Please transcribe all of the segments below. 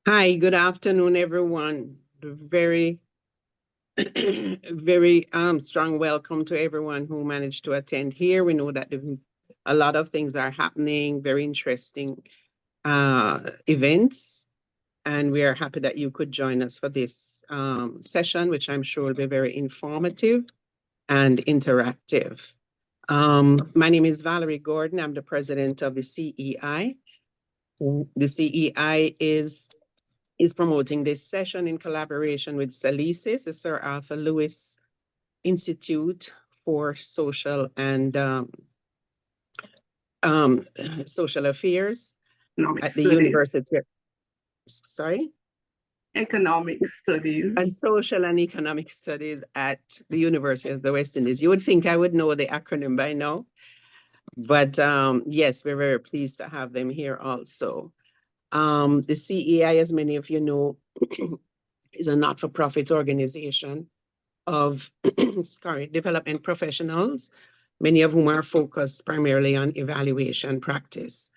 Hi, good afternoon, everyone. Very, very strong welcome to everyone who managed to attend here. We know that a lot of things are happening, very interesting events, and we are happy that you could join us for this session, which I'm sure will be very informative and interactive. My name is Valerie Gordon. I'm the president of the CEI. The CEI is promoting this session in collaboration with SALISES, the Sir Arthur Lewis Institute for um, Social Affairs Economic at the studies. University. Sorry? Economic studies. And Social and Economic Studies at the University of the West Indies. You would think I would know the acronym by now, but yes, we're very pleased to have them here also. The CEI, as many of you know, is a not-for-profit organization of development professionals, many of whom are focused primarily on evaluation practice.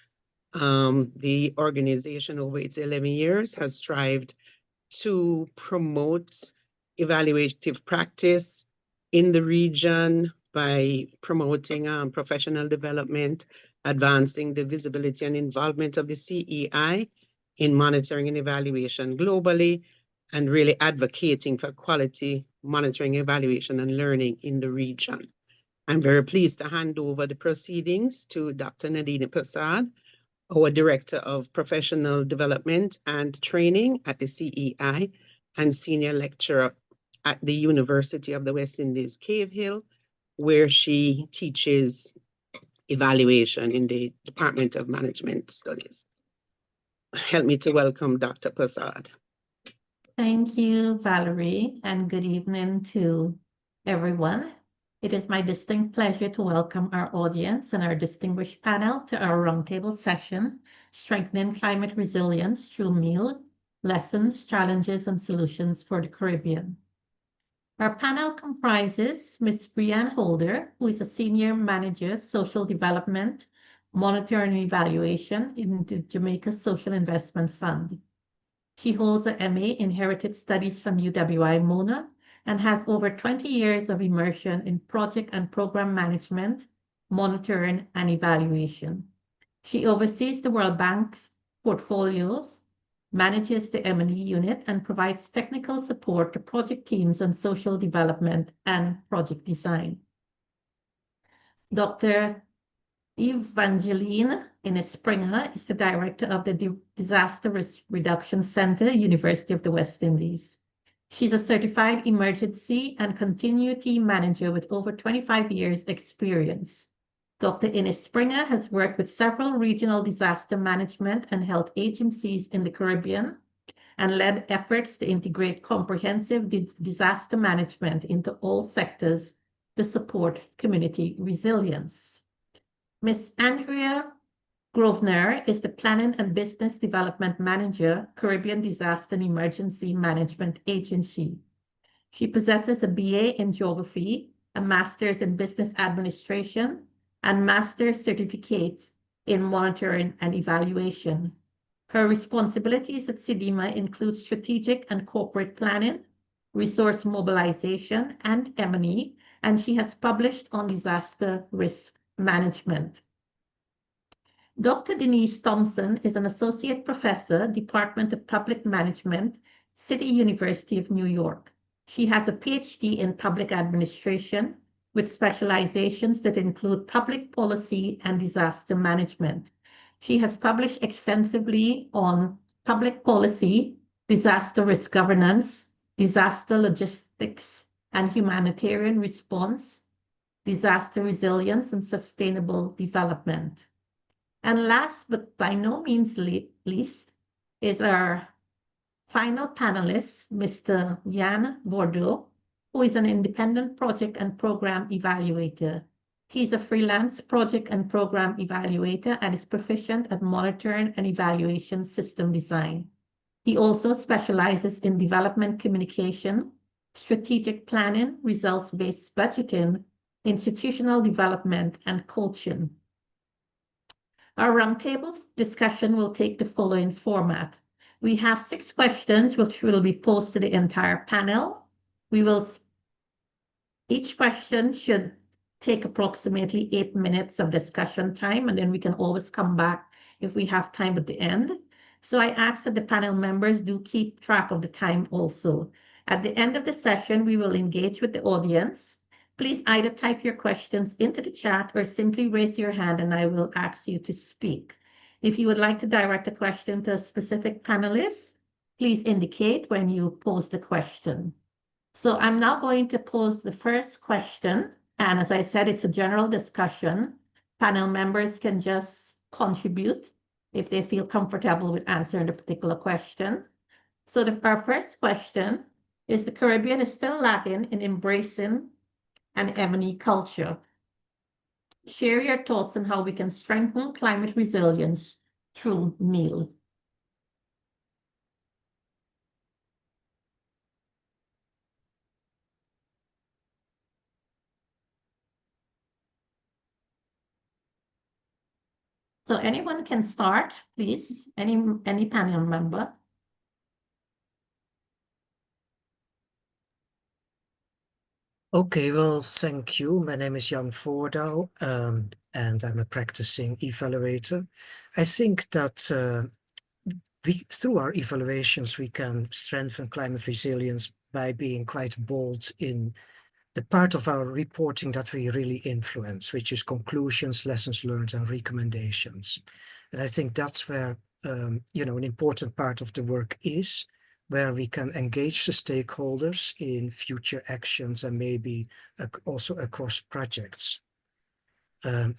The organization over its 11 years has strived to promote evaluative practice in the region by promoting professional development, advancing the visibility and involvement of the CEI in monitoring and evaluation globally, and really advocating for quality monitoring, evaluation, and learning in the region. I'm very pleased to hand over the proceedings to Dr. Nadine Prasad, our Director of Professional Development and Training at the CEI and Senior Lecturer at the University of the West Indies, Cave Hill, where she teaches evaluation in the Department of Management Studies. Help me to welcome Dr. Prasad. Thank you, Valerie, and good evening to everyone. It is my distinct pleasure to welcome our audience and our distinguished panel to our roundtable session, Strengthening Climate Resilience Through Meal, Lessons, Challenges, and Solutions for the Caribbean. Our panel comprises Ms. Brianne Holder, who is a Senior Manager, Social Development, Monitoring and Evaluation in the Jamaica Social Investment Fund. She holds a MA in Heritage Studies from UWI-Mona and has over 20 years of immersion in project and program management, monitoring, and evaluation. She oversees the World Bank's portfolios, manages the M&E unit, and provides technical support to project teams on social development and project design. Dr. Evangeline Springer is the director of the Disaster Risk Reduction Center, University of the West Indies. She's a certified emergency and continuity manager with over 25 years experience. Dr. Ines Springer has worked with several regional disaster management and health agencies in the Caribbean and led efforts to integrate comprehensive disaster management into all sectors to support community resilience. Ms. Andrea Grosvenor is the Planning and Business Development Manager, Caribbean Disaster and Emergency Management Agency. She possesses a BA in Geography, a Master's in Business Administration, and Master's certificates in Monitoring and Evaluation. Her responsibilities at CDEMA include strategic and corporate planning, resource mobilization, and M&E, and she has published on disaster risk management. Dr. Denise Thompson is an associate professor, Department of Public Management, City University of New York. She has a PhD in public administration with specializations that include public policy and disaster management. She has published extensively on public policy, disaster risk governance, disaster logistics and humanitarian response, disaster resilience, and sustainable development. And last but by no means least is our final panelist, Mr. Jan Bordeaux, who is an independent project and program evaluator. He's a freelance project and program evaluator and is proficient at monitoring and evaluation system design. He also specializes in development communication, strategic planning, results-based budgeting, institutional development, and coaching. Our roundtable discussion will take the following format. We have 6 questions which will be posed to the entire panel. Each question should take approximately 8 minutes of discussion time, and then we can always come back if we have time at the end. So I ask that the panel members do keep track of the time also. At the end of the session, we will engage with the audience. Please either type your questions into the chat or simply raise your hand and I will ask you to speak. If you would like to direct a question to a specific panelist, please indicate when you pose the question. So I'm now going to pose the first question. And as I said, it's a general discussion. Panel members can just contribute if they feel comfortable with answering the particular question. So our first question is: the Caribbean is still lacking in embracing an M&E culture. Share your thoughts on how we can strengthen climate resilience through meal. So anyone can start, please. Any panel member. Okay, well, thank you. My name is Jan Voordouw, and I'm a practicing evaluator. I think that through our evaluations, we can strengthen climate resilience by being quite bold in the part of our reporting that we really influence, which is conclusions, lessons learned, and recommendations. And I think that's where, an important part of the work is, where we can engage the stakeholders in future actions and maybe also across projects.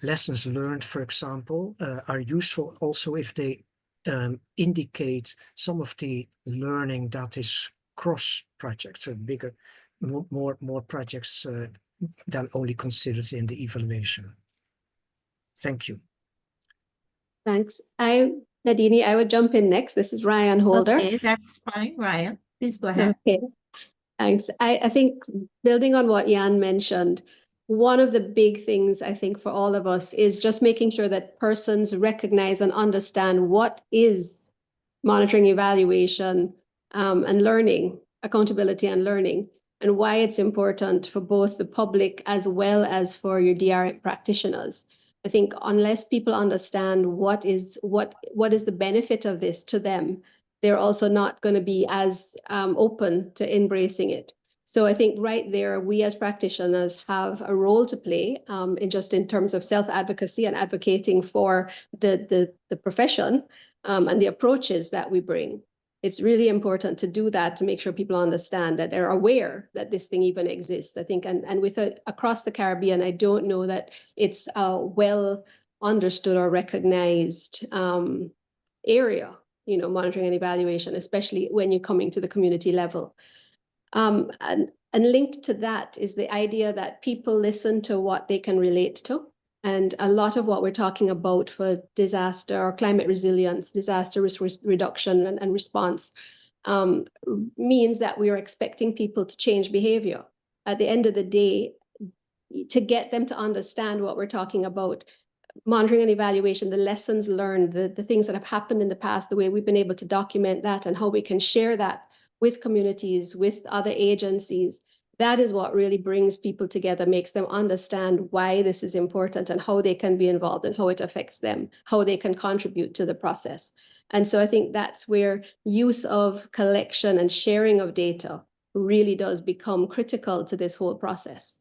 Lessons learned, for example, are useful also if they indicate some of the learning that is cross projects, so bigger, more projects than only considered in the evaluation. Thank you. Thanks. Nadini, I would jump in next. This is Ryan Holder. Okay, that's fine, Ryan. Please go ahead. Okay, thanks. I think building on what Jan mentioned, one of the big things I think for all of us is just making sure that persons recognize and understand what is monitoring, evaluation, and learning, accountability and learning, and why it's important for both the public as well as for your DR practitioners. I think unless people understand what is the benefit of this to them, they're also not going to be as open to embracing it. So I think right there, we as practitioners have a role to play in terms of self-advocacy and advocating for the profession and the approaches that we bring. It's really important to do that, to make sure people understand that they're aware that this thing even exists. I think, and with across the Caribbean, I don't know that it's a well understood or recognized area, monitoring and evaluation, especially when you're coming to the community level. And linked to that is the idea that people listen to what they can relate to. And a lot of what we're talking about for disaster or climate resilience, disaster risk reduction and response means that we are expecting people to change behavior. At the end of the day, to get them to understand what we're talking about, monitoring and evaluation, the lessons learned, the things that have happened in the past, the way we've been able to document that and how we can share that with communities, with other agencies. That is what really brings people together, makes them understand why this is important and how they can be involved and how it affects them, how they can contribute to the process. And so I think that's where use of collection and sharing of data really does become critical to this whole process.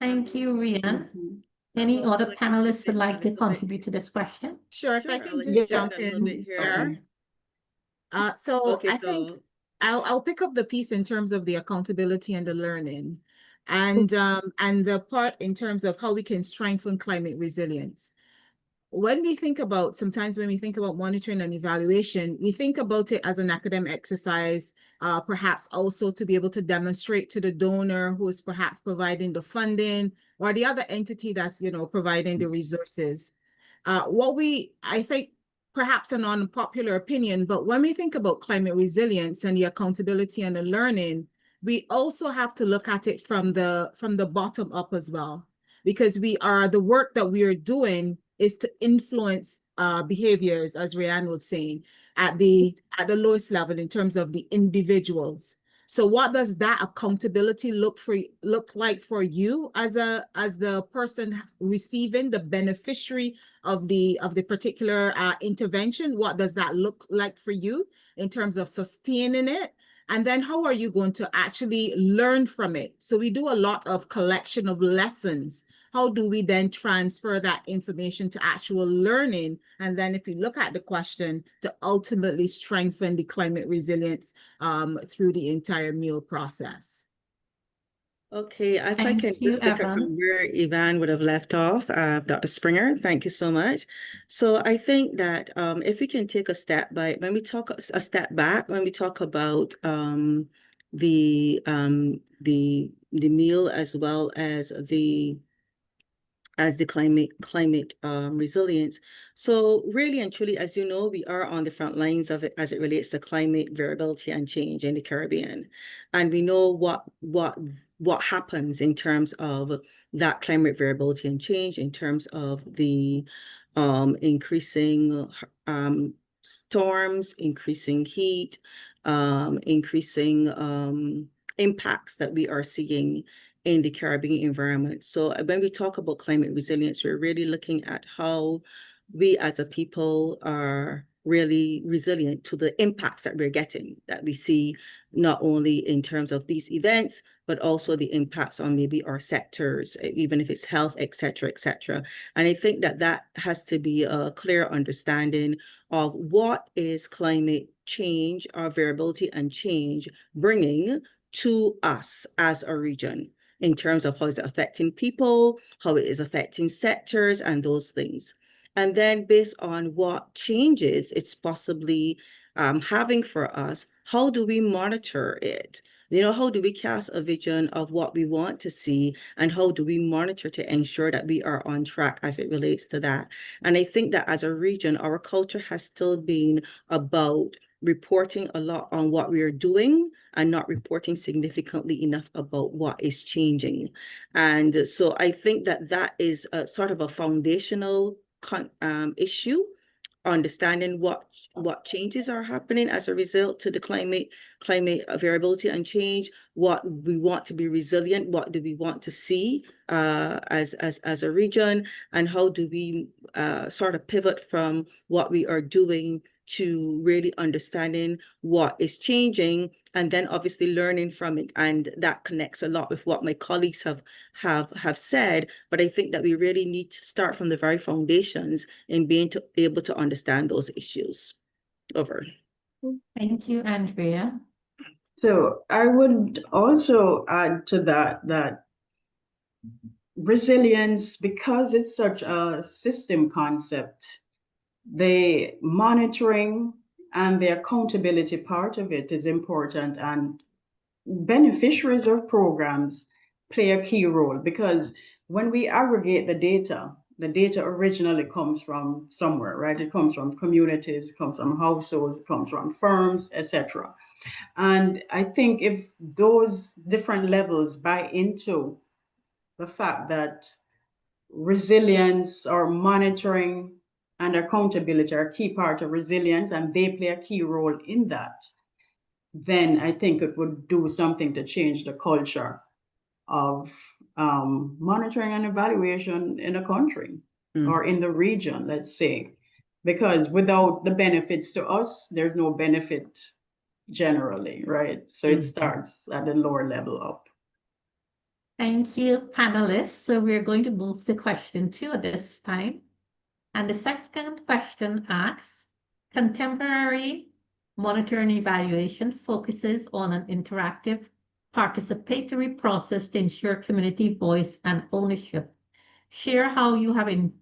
Thank you, Rian. Any other panelists would like to contribute to this question? Sure, if I can just jump in here. So I think I'll pick up the piece in terms of the accountability and the learning, and the part in terms of how we can strengthen climate resilience. Sometimes when we think about monitoring and evaluation, we think about it as an academic exercise, perhaps also to be able to demonstrate to the donor who is perhaps providing the funding or the other entity that's, providing the resources. I think perhaps an unpopular opinion, but when we think about climate resilience and the accountability and the learning, we also have to look at it from the bottom up as well, because the work that we are doing is to influence behaviors, as Ryan was saying, at the lowest level in terms of the individuals. So what does that accountability look like for you as the person receiving, the beneficiary of the particular intervention? What does that look like for you in terms of sustaining it? And then how are you going to actually learn from it? So we do a lot of collection of lessons. How do we then transfer that information to actual learning? And then if you look at the question, to ultimately strengthen the climate resilience through the entire meal process. Okay, if I Thank can you, just pick up Evan. from where Yvonne would have left off, Dr. Springer, thank you so much. So I think that if we can take a step back, when we talk when we talk about the meal as well as the climate resilience. So really and truly, as you know, we are on the front lines of it as it relates to climate variability and change in the Caribbean. And we know what happens in terms of that climate variability and change, in terms of the increasing storms, increasing heat, increasing impacts that we are seeing in the Caribbean environment. So when we talk about climate resilience, we're really looking at how we as a people are really resilient to the impacts that we're getting, that we see not only in terms of these events, but also the impacts on maybe our sectors, even if it's health, et cetera, et cetera. And I think that that has to be a clear understanding of what is climate change, our variability and change bringing to us as a region, in terms of how it's affecting people, how it is affecting sectors and those things. And then based on what changes it's possibly having for us, how do we monitor it? You know, how do we cast a vision of what we want to see, and how do we monitor to ensure that we are on track as it relates to that? And I think that as a region, our culture has still been about reporting a lot on what we are doing and not reporting significantly enough about what is changing. And so I think that that is a sort of a foundational issue, understanding what changes are happening as a result to the climate variability and change, what we want to be resilient, what do we want to see as a region, and how do we sort of pivot from what we are doing to really understanding what is changing, and then obviously learning from it. And that connects a lot with what my colleagues have said, but I think that we really need to start from the very foundations in being able to understand those issues. Over. Thank you, Andrea. So I would also add to that resilience, because it's such a system concept, the monitoring and the accountability part of it is important, and beneficiaries of programs play a key role, because when we aggregate the data originally comes from somewhere, right? It comes from communities, it comes from households, it comes from firms, etc. And I think if those different levels buy into the fact that resilience or monitoring and accountability are a key part of resilience, and they play a key role in that, then I think it would do something to change the culture of monitoring and evaluation in a country or in the region, let's say. Because without the benefits to us, there's no benefit generally, right? So it starts at the lower level up. Thank you, panelists. So we're going to move to question 2 at this time. And the second question asks, contemporary monitoring and evaluation focuses on an interactive, participatory process to ensure community voice and ownership. Share how you have ensured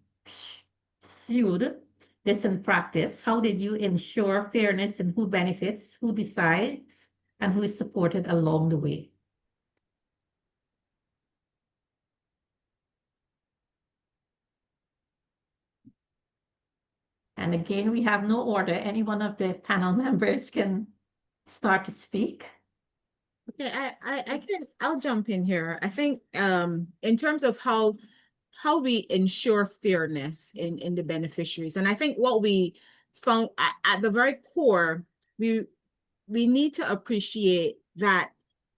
this in practice. How did you ensure fairness in who benefits, who decides, and who is supported along the way? And again, we have no order. Any one of the panel members can start to speak. Okay, I'll jump in here. I think in terms of how how we ensure fairness in the beneficiaries. And I think what we found at the very core, we need to appreciate that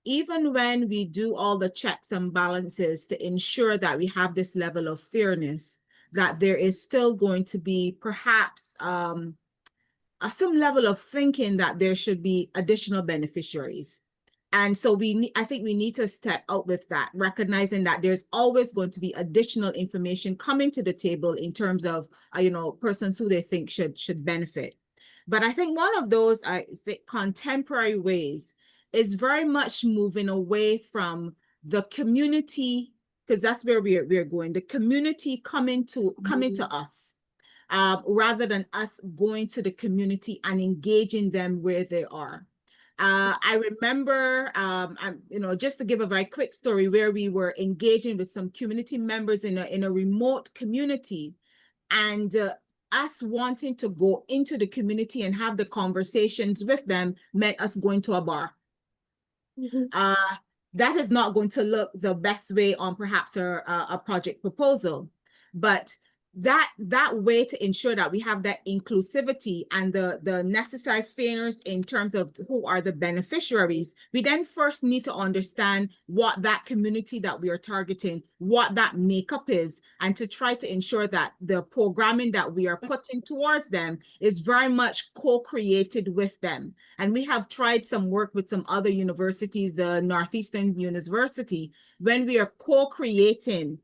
even when we do all the checks and balances to ensure that we have this level of fairness, that there is still going to be perhaps some level of thinking that there should be additional beneficiaries. And so I think we need to step out with that, recognizing that there's always going to be additional information coming to the table in terms of, persons who they think should benefit. But I think one of those contemporary ways is very much moving away from the community, because that's where we're going, the community coming to us. Rather than us going to the community and engaging them where they are. I remember, just to give a very quick story, where we were engaging with some community members in a remote community, and us wanting to go into the community and have the conversations with them meant us going to a bar. That is not going to look the best way on perhaps a project proposal, but that way to ensure that we have that inclusivity and the necessary fairness in terms of who are the beneficiaries, we then first need to understand what that community that we are targeting, what that makeup is, and to try to ensure that the programming that we are putting towards them is very much co-created with them. And we have tried some work with some other universities, the Northeastern University, when we are co-creating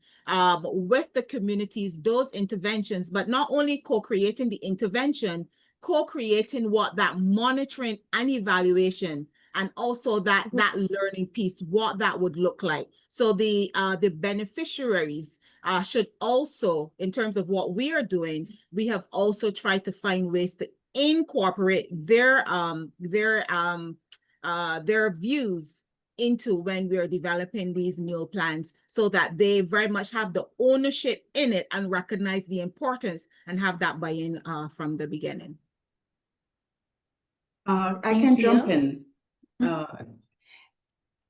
with the communities, those interventions, but not only co-creating the intervention, co-creating what that monitoring and evaluation, and also that learning piece, what that would look like. So the beneficiaries should also, in terms of what we are doing, we have also tried to find ways to incorporate their views into when we are developing these meal plans, so that they very much have the ownership in it and recognize the importance and have that buy-in from the beginning. I can jump in.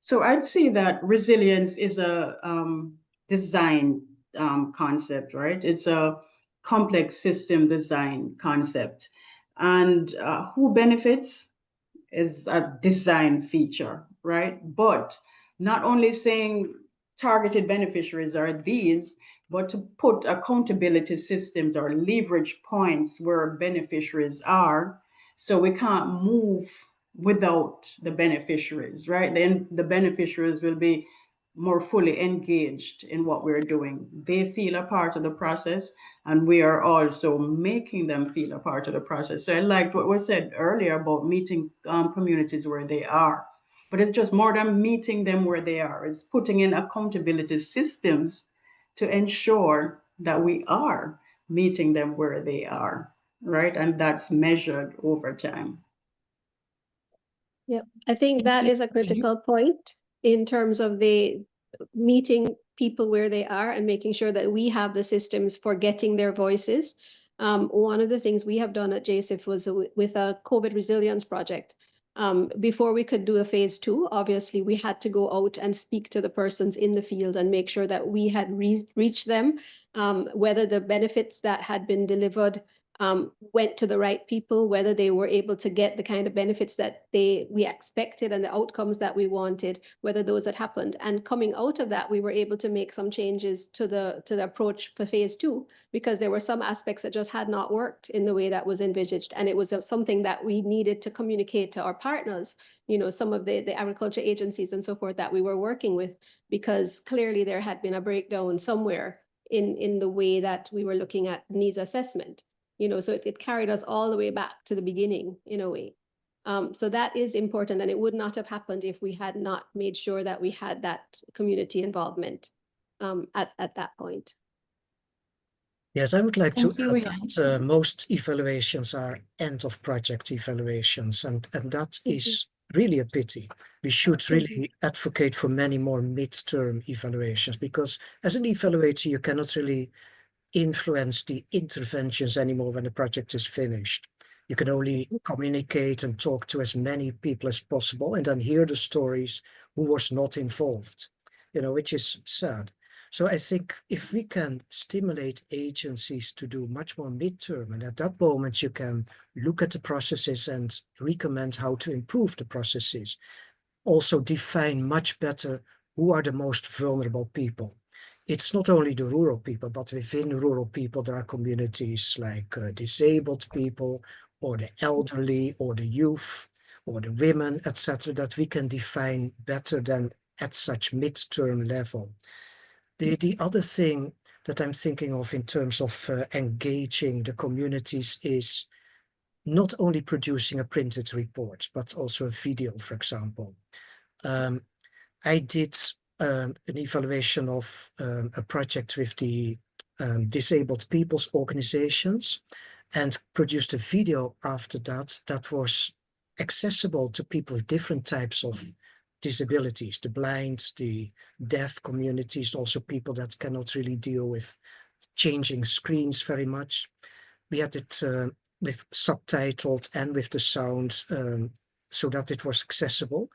So I'd say that resilience is a design concept, right? It's a complex system design concept. And who benefits is a design feature, right? But not only saying targeted beneficiaries are these, but to put accountability systems or leverage points where beneficiaries are, so we can't move without the beneficiaries, right? Then the beneficiaries will be more fully engaged in what we're doing. They feel a part of the process, and we are also making them feel a part of the process. So I liked what was said earlier about meeting communities where they are. But it's just more than meeting them where they are. It's putting in accountability systems to ensure that we are meeting them where they are, right? And that's measured over time. Yeah, I think that is a critical point in terms of the meeting people where they are and making sure that we have the systems for getting their voices. One of the things we have done at JSIF was with a COVID resilience project. Before we could do a phase 2, obviously we had to go out and speak to the persons in the field and make sure that we had reached them, whether the benefits that had been delivered went to the right people, whether they were able to get the kind of benefits that we expected and the outcomes that we wanted, whether those had happened. And coming out of that, we were able to make some changes to the approach for phase 2, because there were some aspects that just had not worked in the way that was envisaged. And it was something that we needed to communicate to our partners, some of the agriculture agencies and so forth that we were working with, because clearly there had been a breakdown somewhere in the way that we were looking at needs assessment. So it carried us all the way back to the beginning in a way. So that is important, and it would not have happened if we had not made sure that we had that community involvement at that point. Yes, I would like to Thank you, add that most evaluations are end of project evaluations, and that is really a pity. We should really advocate for many more midterm evaluations, because as an evaluator, you cannot really influence the interventions anymore when the project is finished. You can only communicate and talk to as many people as possible and then hear the stories who was not involved, which is sad. So I think if we can stimulate agencies to do much more midterm, and at that moment you can look at the processes and recommend how to improve the processes, also define much better who are the most vulnerable people. It's not only the rural people, but within rural people, there are communities like disabled people, or the elderly, or the youth, or the women, etc., that we can define better than at such midterm level. The other thing that I'm thinking of in terms of engaging the communities is not only producing a printed report, but also a video, for example. I did an evaluation of a project with the disabled people's organizations and produced a video after that that was accessible to people with different types of disabilities, the blind, the deaf communities, also people that cannot really deal with changing screens very much. We had it with subtitled and with the sound so that it was accessible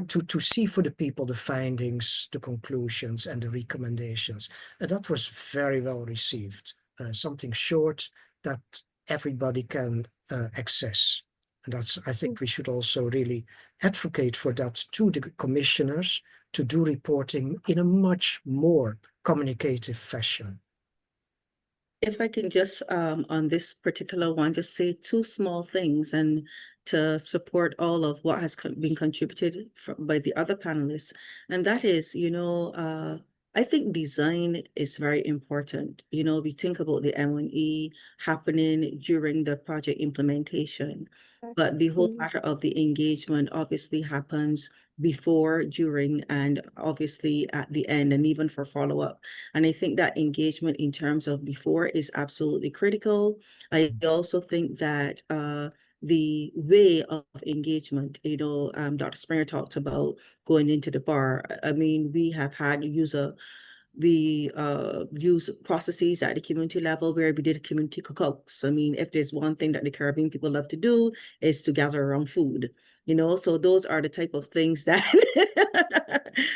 to see for the people the findings, the conclusions, and the recommendations. And that was very well received. Something short that everybody can access. And that's, I think we should also really advocate for that to the commissioners to do reporting in a much more communicative fashion. If I can just, on this particular one, just say two small things and to support all of what has been contributed by the other panelists. And that is, I think design is very important. We think about the M1E happening during the project implementation, but the whole matter of the engagement obviously happens before, during, and obviously at the end, and even for follow-up. And I think that engagement in terms of before is absolutely critical. I also think that the way of engagement, Dr. Springer talked about going into the bar. I mean, we have had we use processes at the community level where we did community cookouts. I mean, if there's one thing that the Caribbean people love to do is to gather around food, so those are the type of things that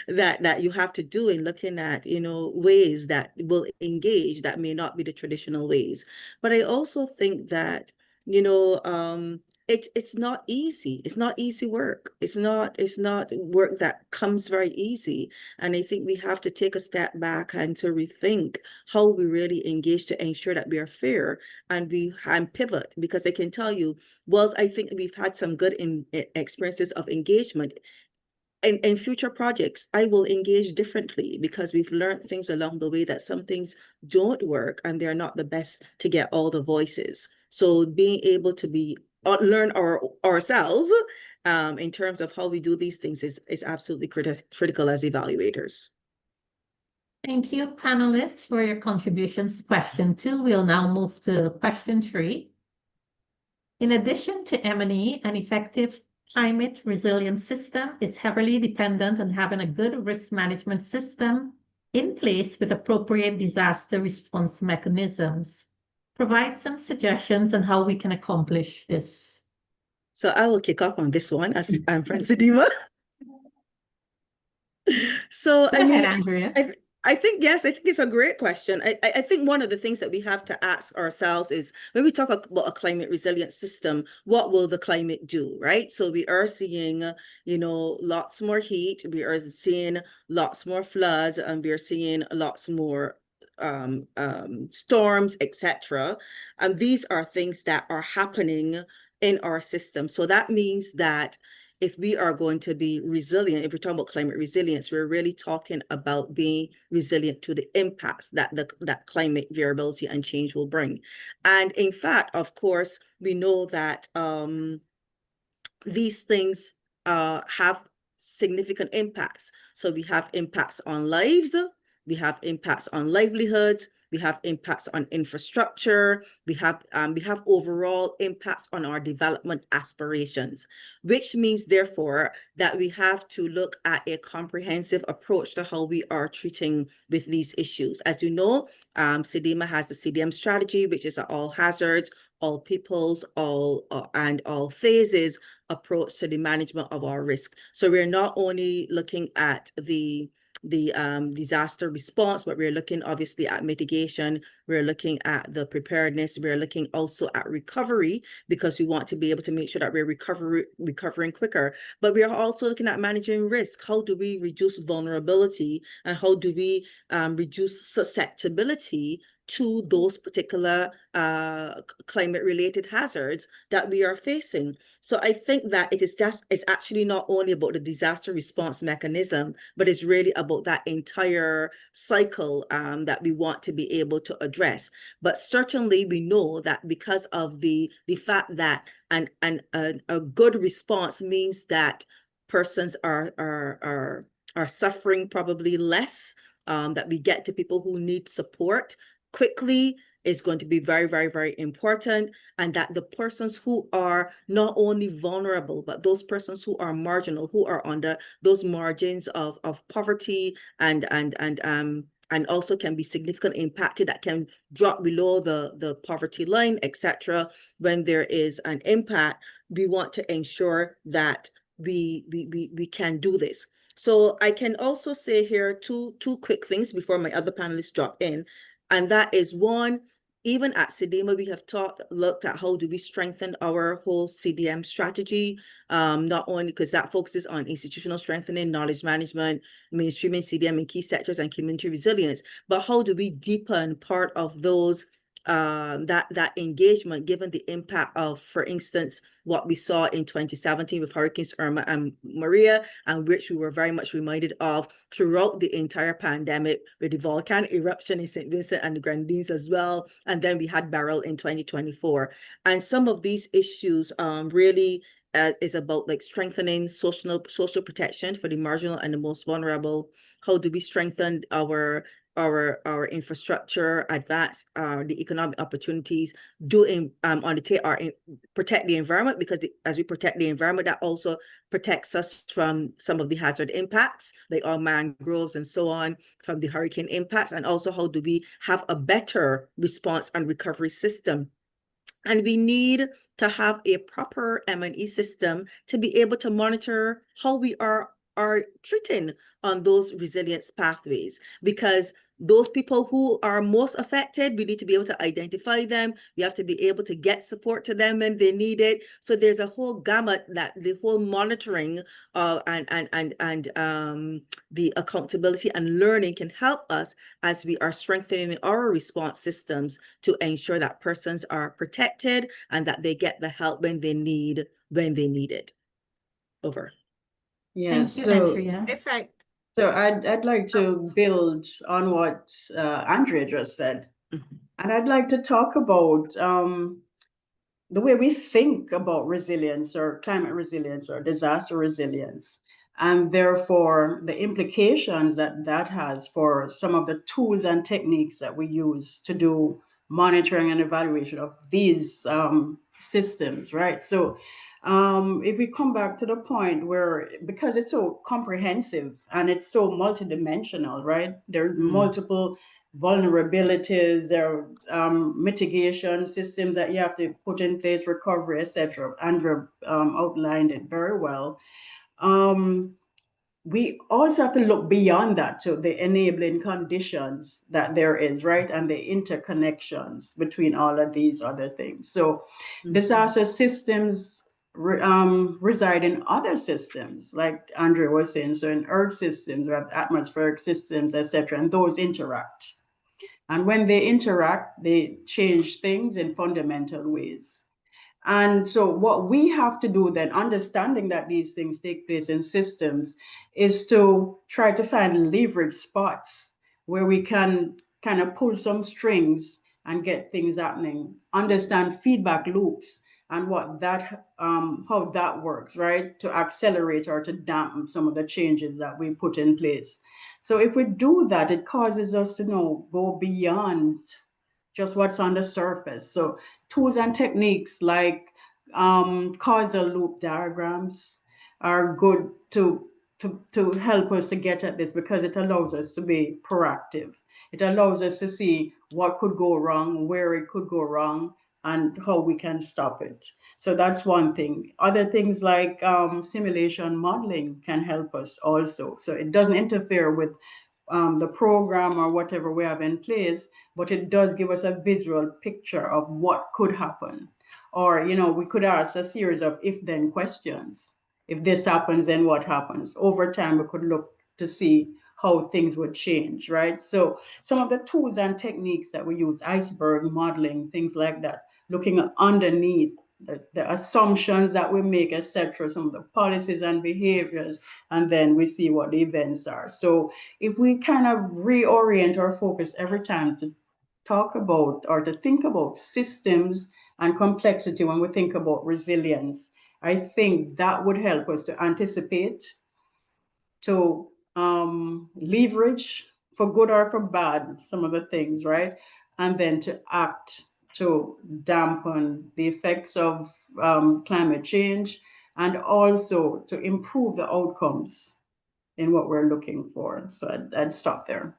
that you have to do in looking at, ways that will engage that may not be the traditional ways. But I also think that, it's not easy. It's not easy work. It's not work that comes very easy. And I think we have to take a step back and to rethink how we really engage to ensure that we are fair and we pivot. Because I can tell you, whilst I think we've had some good experiences of engagement, in future projects, I will engage differently because we've learned things along the way that some things don't work and they're not the best to get all the voices. So being able to learn ourselves in terms of how we do these things is absolutely critical as evaluators. Thank you, panelists, for your contributions to question 2. We'll now move to question 3. In addition to M&E, an effective climate resilience system is heavily dependent on having a good risk management system in place with appropriate disaster response mechanisms. Provide some suggestions on how we can accomplish this. So I will kick off on this one as I'm Francidima. So Go ahead, Andrea. I think it's a great question. I think one of the things that we have to ask ourselves is when we talk about a climate resilience system, what will the climate do, right? So we are seeing, lots more heat, we are seeing lots more floods, and we are seeing lots more storms, etc. And these are things that are happening in our system. So that means that if we are going to be resilient, if we're talking about climate resilience, we're really talking about being resilient to the impacts that that climate variability and change will bring. And in fact, of course, we know that these things have significant impacts. So we have impacts on lives, we have impacts on livelihoods, we have impacts on infrastructure, we have overall impacts on our development aspirations, which means therefore that we have to look at a comprehensive approach to how we are treating with these issues. As you know, CEDIMA has the CDM strategy, which is an all hazards, all peoples, and all phases approach to the management of our risk. So we're not only looking at the disaster response, but we're looking obviously at mitigation. We're looking at the preparedness. We're looking also at recovery, because we want to be able to make sure that we're recovering quicker. But we are also looking at managing risk. How do we reduce vulnerability, and how do we reduce susceptibility to those particular climate-related hazards that we are facing? So I think that it's actually not only about the disaster response mechanism, but it's really about that entire cycle that we want to be able to address. But certainly we know that because of the fact that a good response means that persons are suffering probably less, that we get to people who need support quickly is going to be very, very, very important. And that the persons who are not only vulnerable, but those persons who are marginal, who are under those margins of poverty and also can be significantly impacted, that can drop below the poverty line, etc. When there is an impact, we want to ensure that we can do this. So I can also say here two quick things before my other panelists drop in. And that is, one, even at CDEMA, we have looked at how do we strengthen our whole CDM strategy, not only because that focuses on institutional strengthening, knowledge management, mainstreaming CDM in key sectors, and community resilience, but how do we deepen part of those that engagement, given the impact of, for instance, what we saw in 2017 with Hurricanes Irma and Maria, and which we were very much reminded of throughout the entire pandemic, with the volcanic eruption in St. Vincent and the Grenadines as well. And then we had Beryl in 2024. And some of these issues really is about like strengthening social protection for the marginal and the most vulnerable. How do we strengthen our infrastructure, advance the economic opportunities, protect the environment, because as we protect the environment, that also protects us from some of the hazard impacts, like our mangroves and so on, from the hurricane impacts. And also, how do we have a better response and recovery system? And we need to have a proper M&E system to be able to monitor how we are treating on those resilience pathways, because those people who are most affected, we need to be able to identify them. We have to be able to get support to them when they need it. So there's a whole gamut that the whole monitoring and the accountability and learning can help us as we are strengthening our response systems to ensure that persons are protected and that they get the help when they need it. Over. Yeah, Thank you, so Andrea. so I'd like to build on what Andrea just said. And I'd like to talk about the way we think about resilience, or climate resilience, or disaster resilience, and therefore the implications that that has for some of the tools and techniques that we use to do monitoring and evaluation of these systems, right? So if we come back to the point where, because it's so comprehensive and it's so multidimensional, right? There are multiple vulnerabilities, there are mitigation systems that you have to put in place, recovery, etc. Andrea outlined it very well. We also have to look beyond that to the enabling conditions that there is, right? And the interconnections between all of these other things. So disaster systems reside in other systems, like Andrea was saying. So in earth systems, we have atmospheric systems, etc., and those interact. And when they interact, they change things in fundamental ways. And so what we have to do then, understanding that these things take place in systems, is to try to find leverage spots where we can kind of pull some strings and get things happening, understand feedback loops and what that how that works, right? To accelerate or to dampen some of the changes that we put in place. So if we do that, it causes us to go beyond just what's on the surface. So tools and techniques like causal loop diagrams are good to help us to get at this, because it allows us to be proactive. It allows us to see what could go wrong, where it could go wrong, and how we can stop it. So that's one thing. Other things like simulation modeling can help us also. So it doesn't interfere with the program or whatever we have in place, but it does give us a visual picture of what could happen. Or, you know, we could ask a series of if-then questions. If this happens, then what happens? Over time, we could look to see how things would change, right? So some of the tools and techniques that we use, iceberg modeling, things like that, looking underneath the assumptions that we make, etc., some of the policies and behaviors, and then we see what the events are. So if we kind of reorient our focus every time to talk about or to think about systems and complexity when we think about resilience, I think that would help us to anticipate, to leverage for good or for bad some of the things, right? And then to act to dampen the effects of climate change and also to improve the outcomes in what we're looking for. So I'd stop there.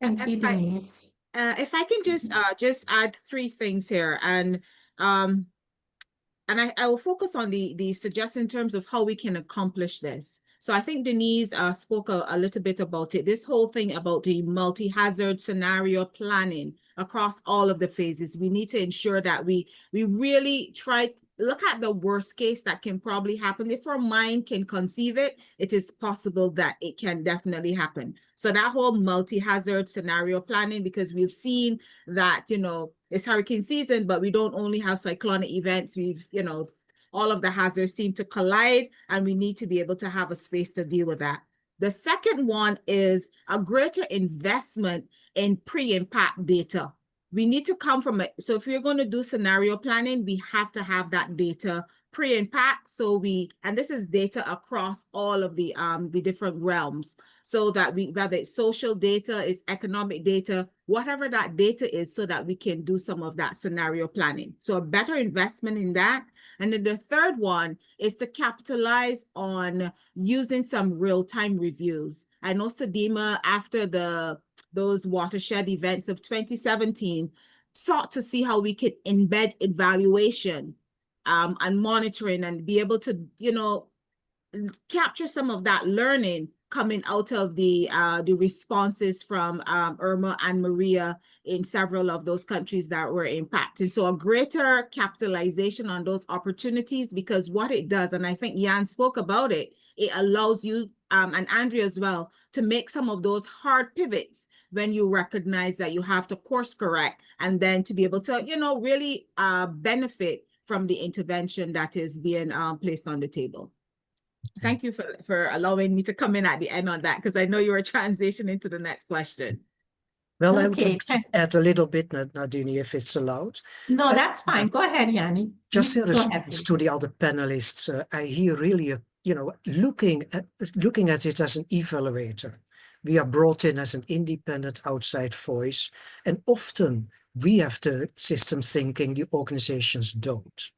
Thank you, Denise. If I can just add three things here, and I will focus on the suggestion in terms of how we can accomplish this. So I think Denise spoke a little bit about it. This whole thing about the multi-hazard scenario planning across all of the phases. We need to ensure that we really try to look at the worst case that can probably happen. If our mind can conceive it, it is possible that it can definitely happen. So that whole multi-hazard scenario planning, because we've seen that, you know, it's hurricane season, but we don't only have cyclonic events. We've, you know, all of the hazards seem to collide, and we need to be able to have a space to deal with that. The second one is a greater investment in pre-impact data. We need to come from it. So if we're going to do scenario planning, we have to have that data pre-impact. So and this is data across all of the different realms, so that whether it's social data, it's economic data, whatever that data is, so that we can do some of that scenario planning. So a better investment in that. And then the third one is to capitalize on using some real-time reviews. I know Sadima, after those watershed events of 2017, sought to see how we could embed evaluation and monitoring and be able to, you know, capture some of that learning coming out of the responses from Irma and Maria in several of those countries that were impacted. So a greater capitalization on those opportunities, because what it does, and I think Jan spoke about it, it allows you and Andrea as well to make some of those hard pivots when you recognize that you have to course correct, and then to be able to, you know, really benefit from the intervention that is being placed on the table. Thank you for allowing me to come in at the end on that, because I know you were transitioning to the next question. Well, I Okay. would like to add a little bit, Nadine, if it's allowed. No, that's fine. Go ahead, Yanni. Just in Go ahead, response please. to the other panelists, I hear really, you know, looking at it as an evaluator. We are brought in as an independent outside voice, and often we have the system thinking, the organizations don't.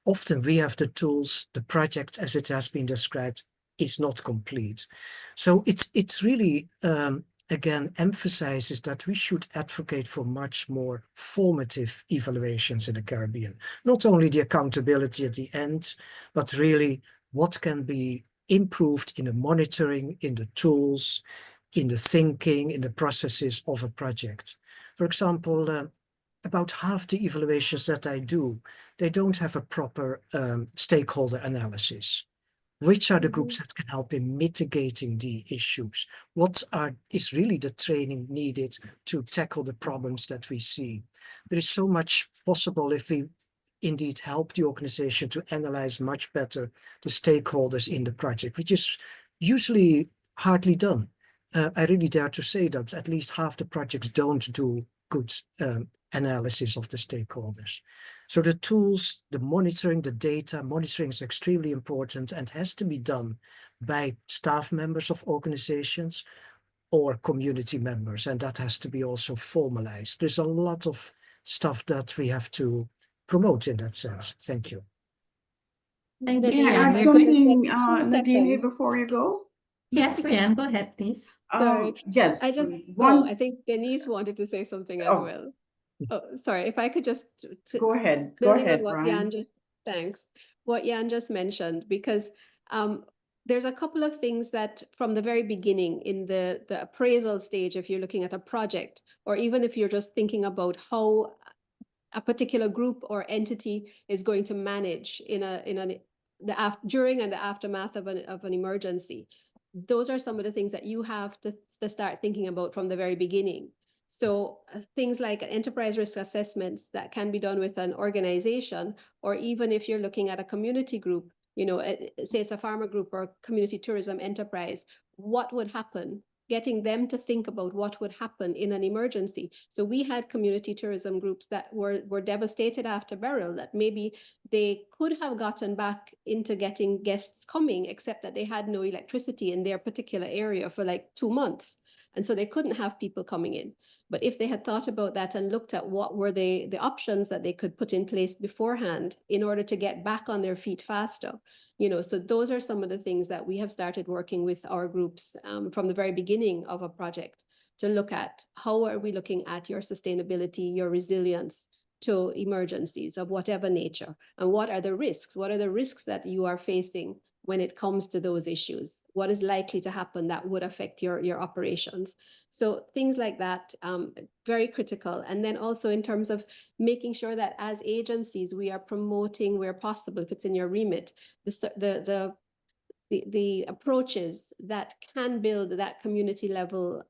Often we have the tools, the project as it has been described is not complete. So it's really, again, emphasizes that we should advocate for much more formative evaluations in the Caribbean. Not only the accountability at the end, but really what can be improved in the monitoring, in the tools, in the thinking, in the processes of a project. For example, about half the evaluations that I do, they don't have a proper stakeholder analysis. Which are the groups that can help in mitigating the issues? What is really the training needed to tackle the problems that we see? There is so much possible if we indeed help the organization to analyze much better the stakeholders in the project, which is usually hardly done. I really dare to say that at least half the projects don't do good analysis of the stakeholders. So the tools, the monitoring, the data, monitoring is extremely important and has to be done by staff members of organizations or community members, and that has to be also formalized. There's a lot of stuff that we have to promote in that sense. Thank you. Thank Nadine, you. Can I add We're something, Two Nadine, seconds. before you go? Yes, Brianne, go ahead, please. Sorry. Yes. I just, one. I think Denise wanted to say something as Oh. well. Oh, sorry, if I could just Go ahead, building on what Brian. Jan just, thanks, what Jan just mentioned, because there's a couple of things that from the very beginning in the appraisal stage, if you're looking at a project, or even if you're just thinking about how a particular group or entity is going to manage during and the aftermath of an emergency. Those are some of the things that you have to start thinking about from the very beginning. So things like enterprise risk assessments that can be done with an organization, or even if you're looking at a community group, say it's a farmer group or community tourism enterprise, what would happen? Getting them to think about what would happen in an emergency. So we had community tourism groups that were devastated after Beryl, that maybe they could have gotten back into getting guests coming, except that they had no electricity in their particular area for like 2 months. And so they couldn't have people coming in. But if they had thought about that and looked at what were the options that they could put in place beforehand in order to get back on their feet faster, so those are some of the things that we have started working with our groups from the very beginning of a project to look at. How are we looking at your sustainability, your resilience to emergencies of whatever nature? And what are the risks? What are the risks that you are facing when it comes to those issues? What is likely to happen that would affect your operations? So things like that, very critical. And then also in terms of making sure that as agencies, we are promoting where possible, if it's in your remit, the approaches that can build that community level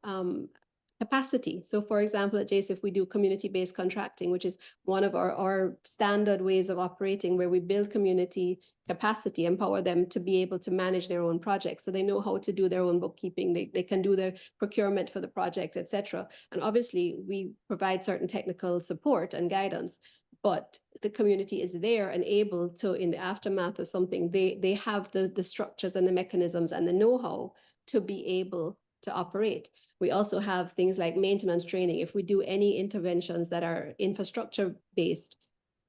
capacity. So for example, at JSIF, we do community-based contracting, which is one of our standard ways of operating, where we build community capacity, empower them to be able to manage their own projects. So they know how to do their own bookkeeping, they can do their procurement for the project, etc. And obviously we provide certain technical support and guidance, but the community is there and able to, in the aftermath of something, they have the structures and the mechanisms and the know-how to be able to operate. We also have things like maintenance training. If we do any interventions that are infrastructure based,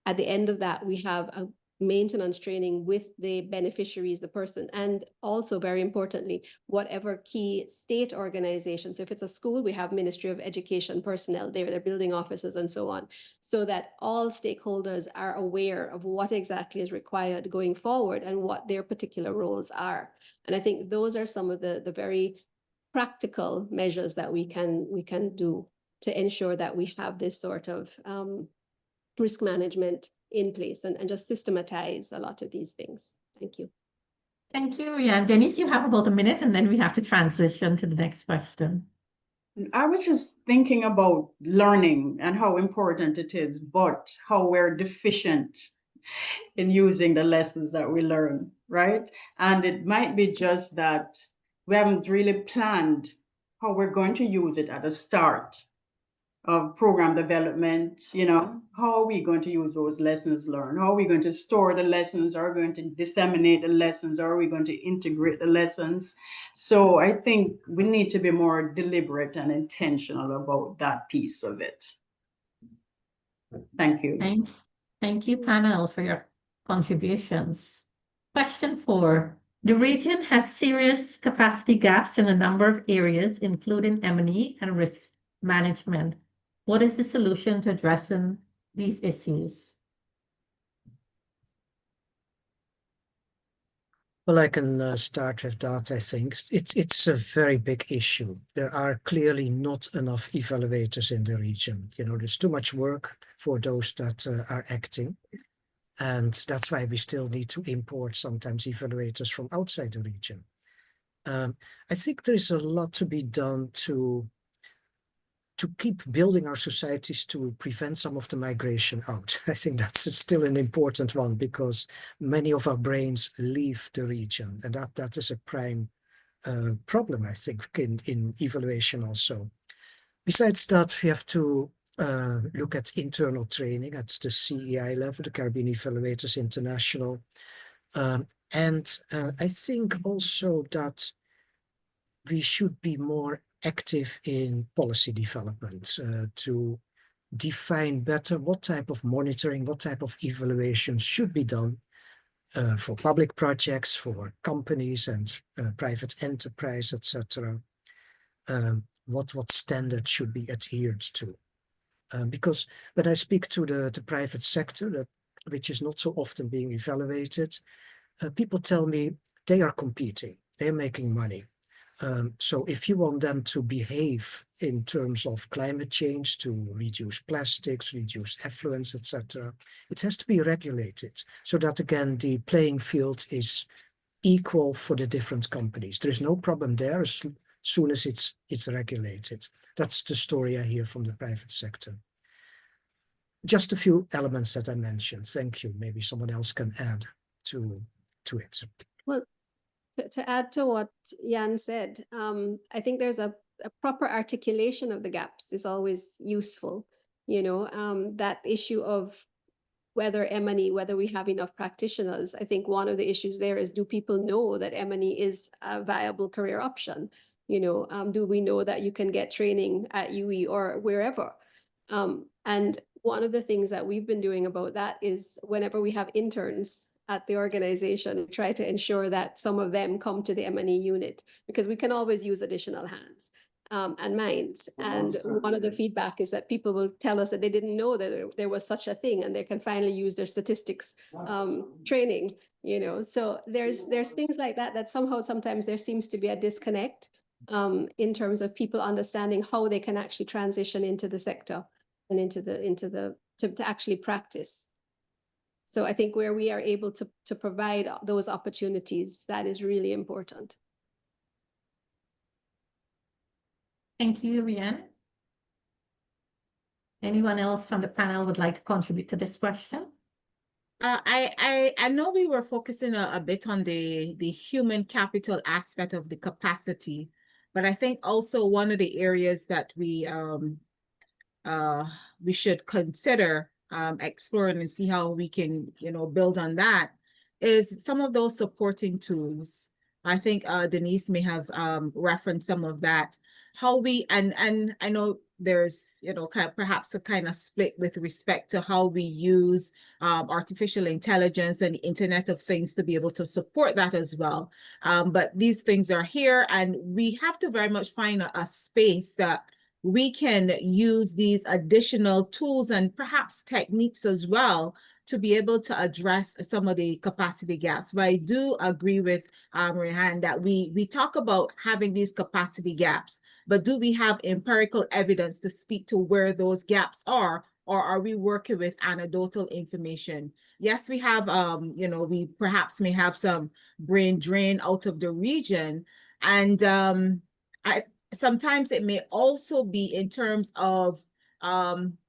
at the end of that, we have a maintenance training with the beneficiaries, the person, and also very importantly, whatever key state organizations. So if it's a school, we have Ministry of Education personnel there, their building officers and so on, so that all stakeholders are aware of what exactly is required going forward and what their particular roles are. And I think those are some of the very practical measures that we can do to ensure that we have this sort of risk management in place and just systematize a lot of these things. Thank you. Thank you, Rian. Denise, you have about a minute, and then we have to transition to the next question. I was just thinking about learning and how important it is, but how we're deficient in using the lessons that we learn, right? And it might be just that we haven't really planned how we're going to use it at the start of program development. How are we going to use those lessons learned? How are we going to store the lessons? Are we going to disseminate the lessons? Are we going to integrate the lessons? So I think we need to be more deliberate and intentional about that piece of it. Thank you. Thank you, panel, for your contributions. Question 4. The region has serious capacity gaps in a number of areas, including M&E and risk management. What is the solution to addressing these issues? Well, I can start with that. I think it's a very big issue. There are clearly not enough evaluators in the region. There's too much work for those that are acting. And that's why we still need to import sometimes evaluators from outside the region. I think there's a lot to be done to keep building our societies to prevent some of the migration out. I think that's still an important one, because many of our brains leave the region, and that is a prime problem, I think, in evaluation also. Besides that, we have to look at internal training at the CEI level, the Caribbean Evaluators International. And I think also that we should be more active in policy development to define better what type of monitoring, what type of evaluation should be done for public projects, for companies and private enterprise, etc. What standards should be adhered to. Because when I speak to the private sector, which is not so often being evaluated, people tell me they are competing, they're making money. So if you want them to behave in terms of climate change, to reduce plastics, reduce effluents, etc., it has to be regulated so that, again, the playing field is equal for the different companies. There is no problem there as soon as it's regulated. That's the story I hear from the private sector. Just a few elements that I mentioned. Thank you. Maybe someone else can add to it. Well, to add to what Jan said, I think there's a proper articulation of the gaps is always useful. You know, that issue of whether M&E, whether we have enough practitioners. I think one of the issues there is, do people know that M&E is a viable career option? You know, do we know that you can get training at UE or wherever? And one of the things that we've been doing about that is whenever we have interns at the organization, we try to ensure that some of them come to the M&E unit, because we can always use additional hands and minds. And one of the feedback is that people will tell us that they didn't know that there was such a thing, and they can finally use their statistics training, you know. So there's things like that, that somehow sometimes there seems to be a disconnect in terms of people understanding how they can actually transition into the sector and to actually practice. So I think where we are able to provide those opportunities, that is really important. Thank you, Rianne. Anyone else from the panel would like to contribute to this question? I know we were focusing a bit on the human capital aspect of the capacity, but I think also one of the areas that we should consider exploring and see how we can, you know, build on that is some of those supporting tools. I think Denise may have referenced some of that. How we, and I know there's, you know, perhaps a kind of split with respect to how we use artificial intelligence and Internet of Things to be able to support that as well. But these things are here, and we have to very much find a space that we can use these additional tools and perhaps techniques as well to be able to address some of the capacity gaps. But I do agree with Rehan that we talk about having these capacity gaps, but do we have empirical evidence to speak to where those gaps are, or are we working with anecdotal information? Yes, we have, you know, we perhaps may have some brain drain out of the region, and sometimes it may also be in terms of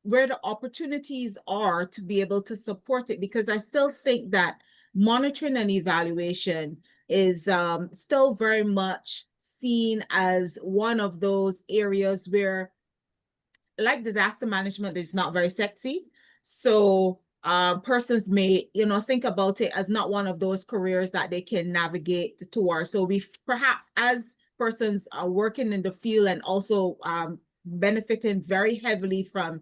where the opportunities are to be able to support it, because I still think that monitoring and evaluation is still very much seen as one of those areas where, like disaster management, is not very sexy. So persons may, you know, think about it as not one of those careers that they can navigate towards. So we perhaps, as persons are working in the field and also benefiting very heavily from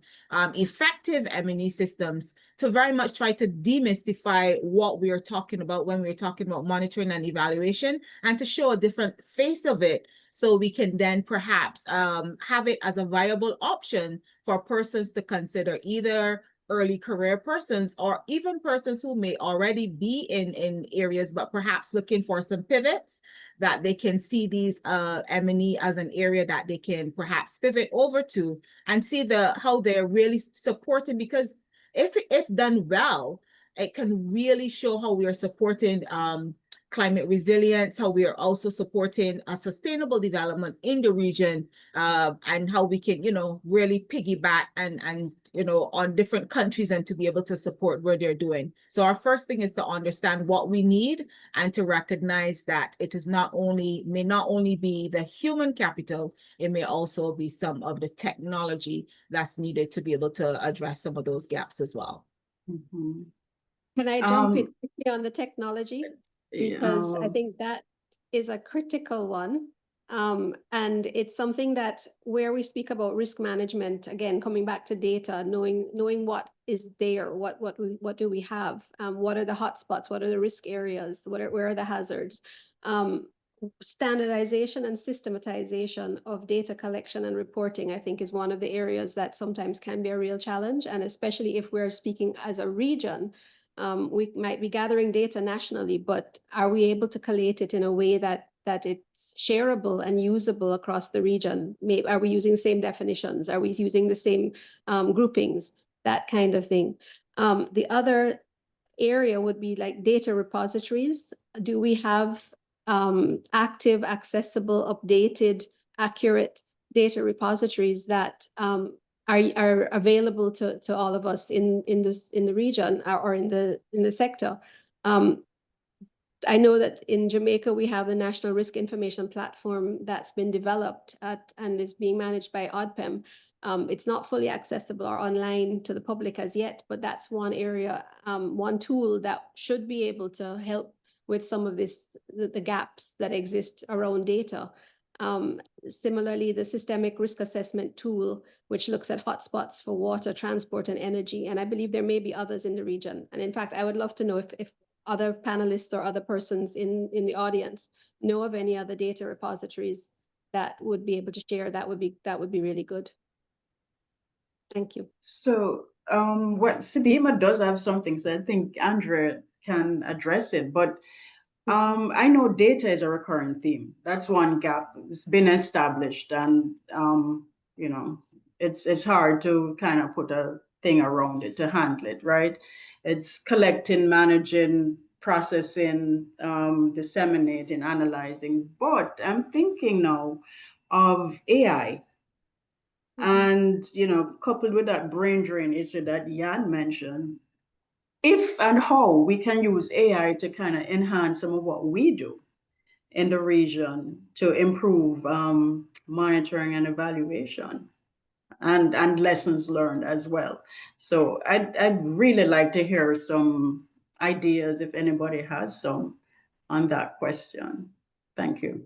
effective M&E systems, to very much try to demystify what we are talking about when we're talking about monitoring and evaluation, and to show a different face of it, so we can then perhaps have it as a viable option for persons to consider, either early career persons or even persons who may already be in areas but perhaps looking for some pivots, that they can see these M&E as an area that they can perhaps pivot over to and see how they're really supporting, because if done well, it can really show how we are supporting climate resilience, how we are also supporting a sustainable development in the region, and how we can, you know, really piggyback and you know, on different countries, and to be able to support what they're doing. So our first thing is to understand what we need, and to recognize that it is may not only be the human capital, it may also be some of the technology that's needed to be able to address some of those gaps as well. Mhm. Can I jump in quickly on the technology? Because I Yeah. think that is a critical one. And it's something that, where we speak about risk management, again, coming back to data, knowing what is there, what do we have, what are the hotspots, what are the risk areas, where are the hazards? standardization and systematization of data collection and reporting, I think, is one of the areas that sometimes can be a real challenge. And especially if we're speaking as a region, we might be gathering data nationally, but are we able to collate it in a way that it's shareable and usable across the region? Are we using the same definitions? Are we using the same groupings? That kind of thing. The other area would be like data repositories. Do we have active, accessible, updated, accurate data repositories that are available to all of us in the region or in the sector? I know that in Jamaica, we have the National Risk Information Platform that's been developed and is being managed by ODPEM. It's not fully accessible or online to the public as yet, but that's one area, one tool that should be able to help with some of the gaps that exist around data. Similarly, the Systemic Risk Assessment tool, which looks at hotspots for water, transport, and energy. And I believe there may be others in the region. And in fact, I would love to know if other panelists or other persons in the audience know of any other data repositories that would be able to share. That would be really good. Thank you. So what Sidima does have something, so I think Andrea can address it, but I know data is a recurrent theme. That's one gap. It's been established, and you know, it's hard to kind of put a thing around it to handle it, right? It's collecting, managing, processing, disseminating, analyzing. But I'm thinking now of AI. And, coupled with that brain drain issue that Jan mentioned, if and how we can use AI to kind of enhance some of what we do in the region to improve monitoring and evaluation and lessons learned as well. So I'd really like to hear some ideas if anybody has some on that question. Thank you.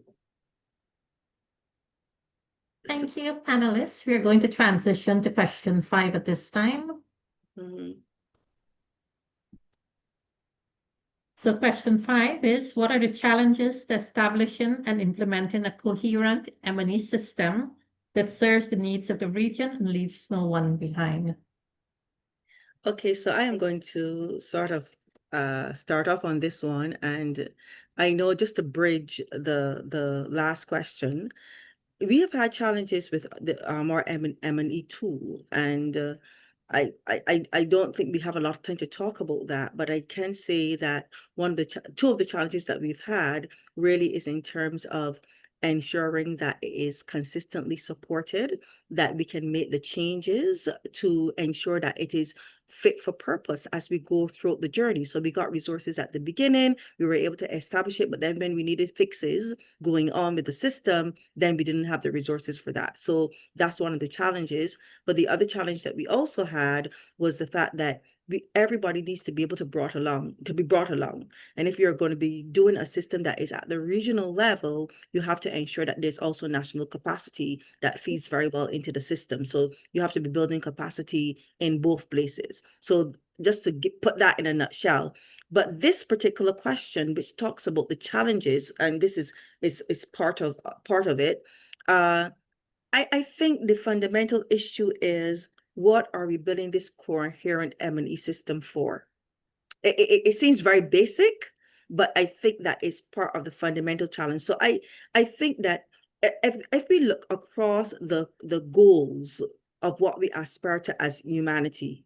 Thank you, panelists. We are going to transition to question 5 at this time. So question 5 is, what are the challenges to establishing and implementing a coherent M&E system that serves the needs of the region and leaves no one behind? Okay, so I am going to sort of start off on this one, and I know just to bridge the last question, we have had challenges with our M&E tool, and I don't think we have a lot of time to talk about that, but I can say that two of the challenges that we've had really is in terms of ensuring that it is consistently supported, that we can make the changes to ensure that it is fit for purpose as we go throughout the journey. So we got resources at the beginning, we were able to establish it, but then when we needed fixes going on with the system, then we didn't have the resources for that. So that's one of the challenges. But the other challenge that we also had was the fact that everybody needs to be able to be brought along. And if you're going to be doing a system that is at the regional level, you have to ensure that there's also national capacity that feeds very well into the system. So you have to be building capacity in both places. So just to put that in a nutshell. But this particular question, which talks about the challenges, and this is part of it, I think the fundamental issue is, what are we building this coherent M&E system for? It seems very basic, but I think that is part of the fundamental challenge. So I think that if we look across the goals of what we aspire to as humanity,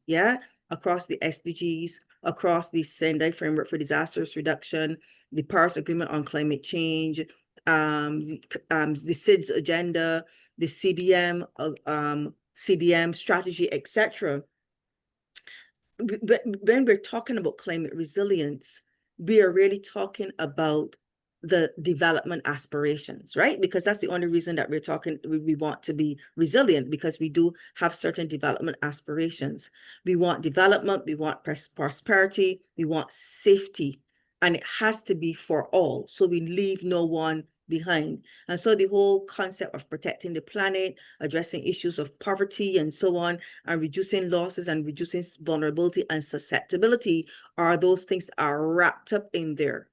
across the SDGs, across the Sendai Framework for Disasters Reduction, the Paris Agreement on Climate Change, the SIDS agenda, the CDM strategy, etc. When we're talking about climate resilience, we are really talking about the development aspirations, right? Because that's the only reason that we want to be resilient, because we do have certain development aspirations. We want development, we want prosperity, we want safety, and it has to be for all. So we leave no one behind. And so the whole concept of protecting the planet, addressing issues of poverty and so on, and reducing losses and reducing vulnerability and susceptibility are those things that are wrapped up in there.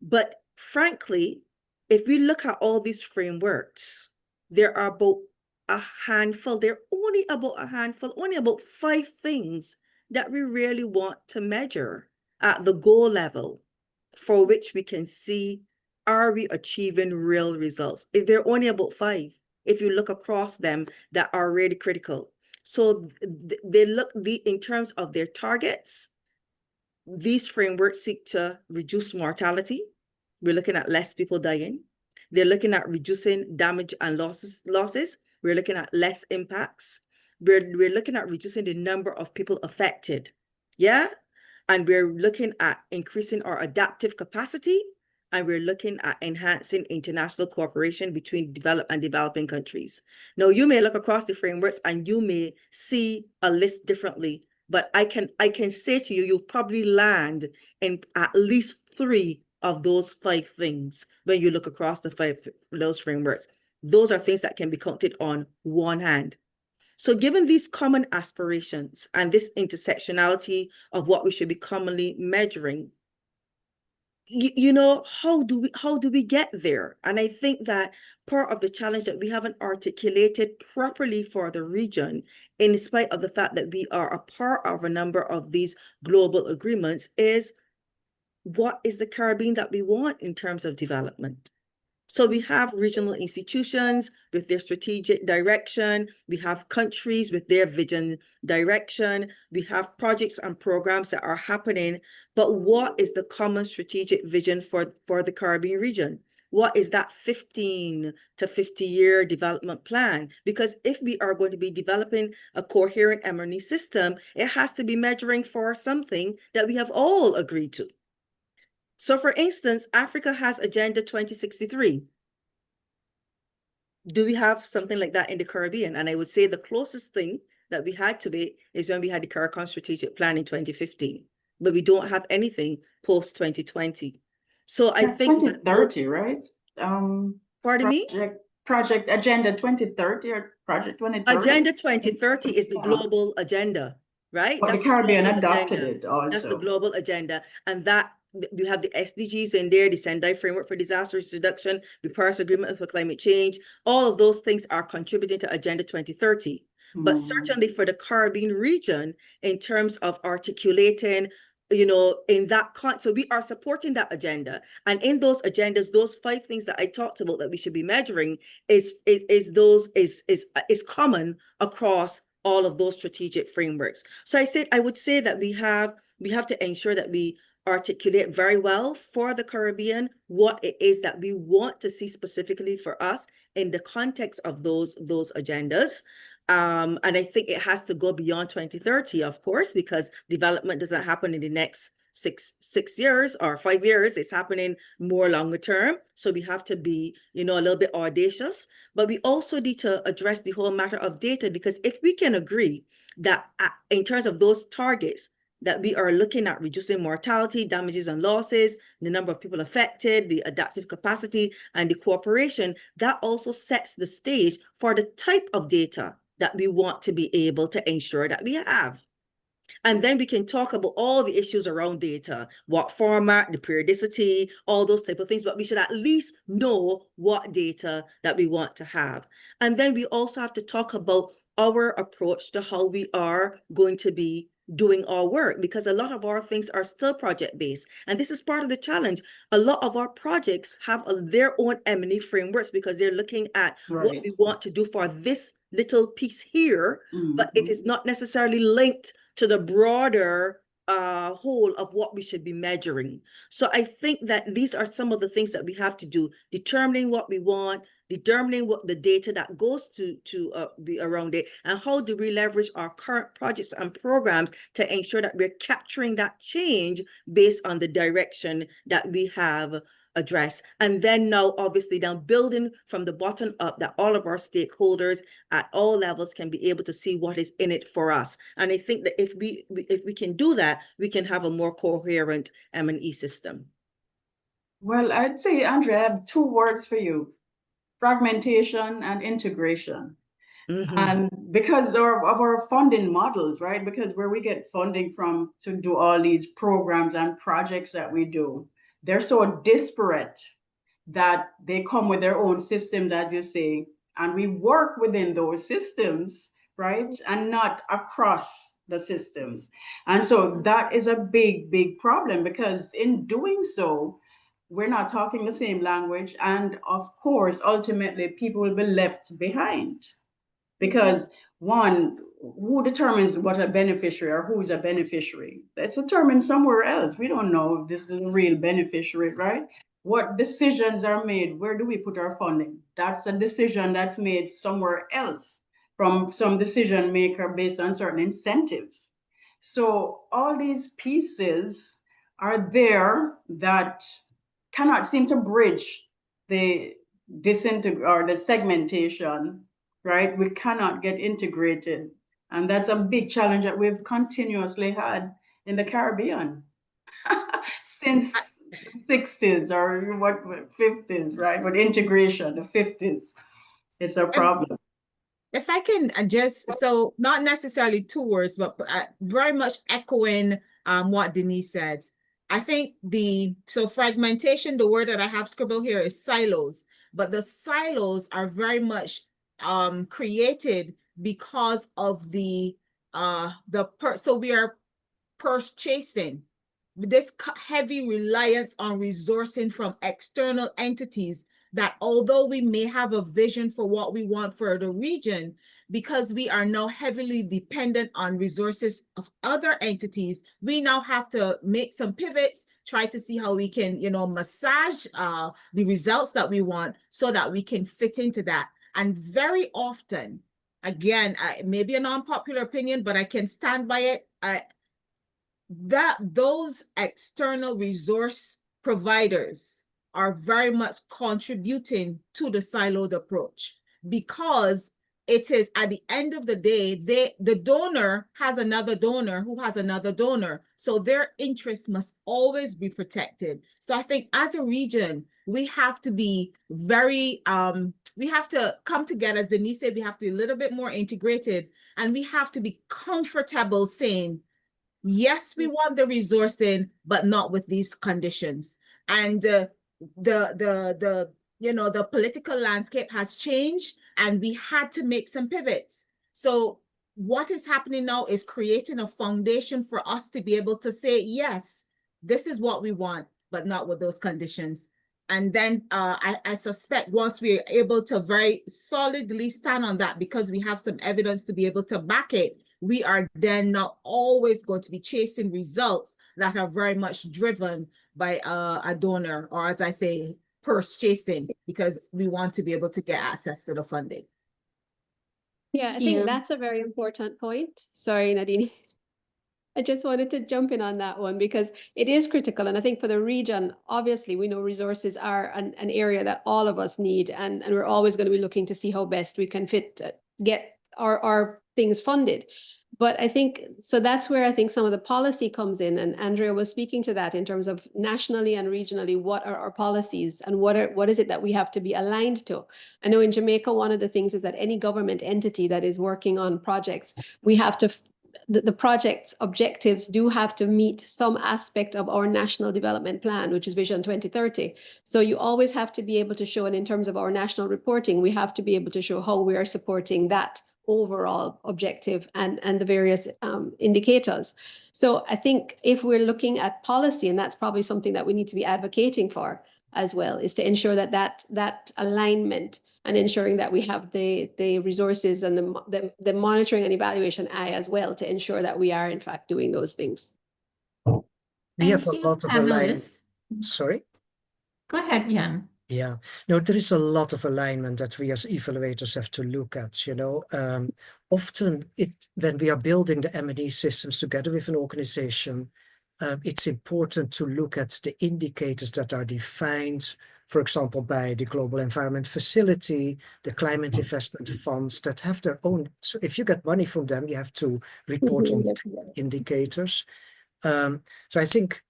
But frankly, if we look at all these frameworks, there are about a handful, only about 5 things that we really want to measure at the goal level for which we can see, are we achieving real results? If there are only about 5, if you look across them, that are really critical. So they look in terms of their targets. These frameworks seek to reduce mortality. We're looking at less people dying. They're looking at reducing damage and losses. We're looking at less impacts. We're looking at reducing the number of people affected. Yeah. And we're looking at increasing our adaptive capacity. And we're looking at enhancing international cooperation between developed and developing countries. Now, you may look across the frameworks and you may see a list differently, but I can say to you, you'll probably land in at least 3 of those 5 things when you look across those frameworks. Those are things that can be counted on one hand. So given these common aspirations and this intersectionality of what we should be commonly measuring, how do we get there? And I think that part of the challenge that we haven't articulated properly for the region, in spite of the fact that we are a part of a number of these global agreements, is what is the Caribbean that we want in terms of development? So we have regional institutions with their strategic direction. We have countries with their vision direction. We have projects and programs that are happening. But what is the common strategic vision for the Caribbean region? What is that 15 to 50-year development plan? Because if we are going to be developing a coherent M&E system, it has to be measuring for something that we have all agreed to. So for instance, Africa has Agenda 2063. Do we have something like that in the Caribbean? And I would say the closest thing that we had to it is when we had the CARICOM Strategic Plan in 2015, but we don't have anything post 2020. So I think 2030, right? Pardon me? Project Agenda 2030 or Project 2030? Agenda 2030 is the global agenda, right? But That's the Caribbean adopted agenda. it also. That's the global agenda. And that we have the SDGs in there, the Sendai Framework for Disaster Risk Reduction, the Paris Agreement for Climate Change. All of those things are contributing to Agenda 2030. But certainly for the Caribbean region, in terms of articulating, in that so we are supporting that agenda. And in those agendas, those 5 things that I talked about that we should be measuring is common across all of those strategic frameworks. So I would say that we have to ensure that we articulate very well for the Caribbean what it is that we want to see specifically for us in the context of those agendas. And I think it has to go beyond 2030, of course, because development doesn't happen in the next 6 years or 5 years. It's happening more longer term. So we have to be, a little bit audacious, but we also need to address the whole matter of data, because if we can agree that in terms of those targets, that we are looking at reducing mortality, damages and losses, the number of people affected, the adaptive capacity, and the cooperation, that also sets the stage for the type of data that we want to be able to ensure that we have. And then we can talk about all the issues around data, what format, the periodicity, all those type of things, but we should at least know what data that we want to have. And then we also have to talk about our approach to how we are going to be doing our work, because a lot of our things are still project-based. And this is part of the challenge. A lot of our projects have their own M&E frameworks because they're looking at what we want to do for this little piece here, but it is not necessarily linked to the broader whole of what we should be measuring. So I think that these are some of the things that we have to do: determining what we want, determining what the data that goes to be around it, and how do we leverage our current projects and programs to ensure that we're capturing that change based on the direction that we have addressed. And then now, obviously, now building from the bottom up, that all of our stakeholders at all levels can be able to see what is in it for us. And I think that if we can do that, we can have a more coherent M&E system. Well, I'd say, Andrea, I have 2 words for you: fragmentation and integration. And because of our funding models, right? Because where we get funding from to do all these programs and projects that we do, they're so disparate that they come with their own systems, as you say, and we work within those systems, right? And not across the systems. And so that is a big, big problem, because in doing so, we're not talking the same language. And of course, ultimately, people will be left behind. Because one, who determines what a beneficiary or who is a beneficiary? That's determined somewhere else. We don't know if this is a real beneficiary, right? What decisions are made? Where do we put our funding? That's a decision that's made somewhere else from some decision maker based on certain incentives. So all these pieces are there that cannot seem to bridge the or the segmentation, right? We cannot get integrated. And that's a big challenge that we've continuously had in the Caribbean since the 60s or what 50s, right? With integration, the 50s, it's a problem. If I can just, so not necessarily two words, but very much echoing what Denise said. I think so fragmentation, the word that I have scribbled here is silos, but the silos are very much created because of so we are purse chasing. This heavy reliance on resourcing from external entities, that although we may have a vision for what we want for the region, because we are now heavily dependent on resources of other entities, we now have to make some pivots, try to see how we can, massage the results that we want so that we can fit into that. And very often, again, maybe an unpopular opinion, but I can stand by it. Those external resource providers are very much contributing to the siloed approach, because it is at the end of the day, the donor has another donor who has another donor. So their interests must always be protected. So I think as a region, we have to be very, we have to come together. As Denise said, we have to be a little bit more integrated, and we have to be comfortable saying, yes, we want the resourcing, but not with these conditions. And the political landscape has changed, and we had to make some pivots. So what is happening now is creating a foundation for us to be able to say, yes, this is what we want, but not with those conditions. And then I suspect once we're able to very solidly stand on that, because we have some evidence to be able to back it, we are then not always going to be chasing results that are very much driven by a donor, or as I say, purse chasing, because we want to be able to get access to the funding. Yeah, I think that's a very important point. Sorry, Nadine. I just wanted to jump in on that one because it is critical. And I think for the region, obviously, we know resources are an area that all of us need. And we're always going to be looking to see how best we can get our things funded. But I think, so that's where I think some of the policy comes in. And Andrea was speaking to that in terms of nationally and regionally, what are our policies and what is it that we have to be aligned to? I know in Jamaica, one of the things is that any government entity that is working on projects, we have to the project's objectives do have to meet some aspect of our national development plan, which is Vision 2030. So you always have to be able to show, and in terms of our national reporting, we have to be able to show how we are supporting that overall objective and the various indicators. So I think if we're looking at policy, and that's probably something that we need to be advocating for as well, is to ensure that alignment and ensuring that we have the resources and the monitoring and evaluation eye as well to ensure that we are in fact doing those things. We have a lot of alignment. Sorry? Go ahead, Jan. Yeah, no, there is a lot of alignment that we as evaluators have to look at, often when we are building the M&E systems together with an organization, it's important to look at the indicators that are defined, for example, by the Global Environment Facility, the Climate Investment Funds that have their own. So if you get money from them, you have to report on indicators. So I think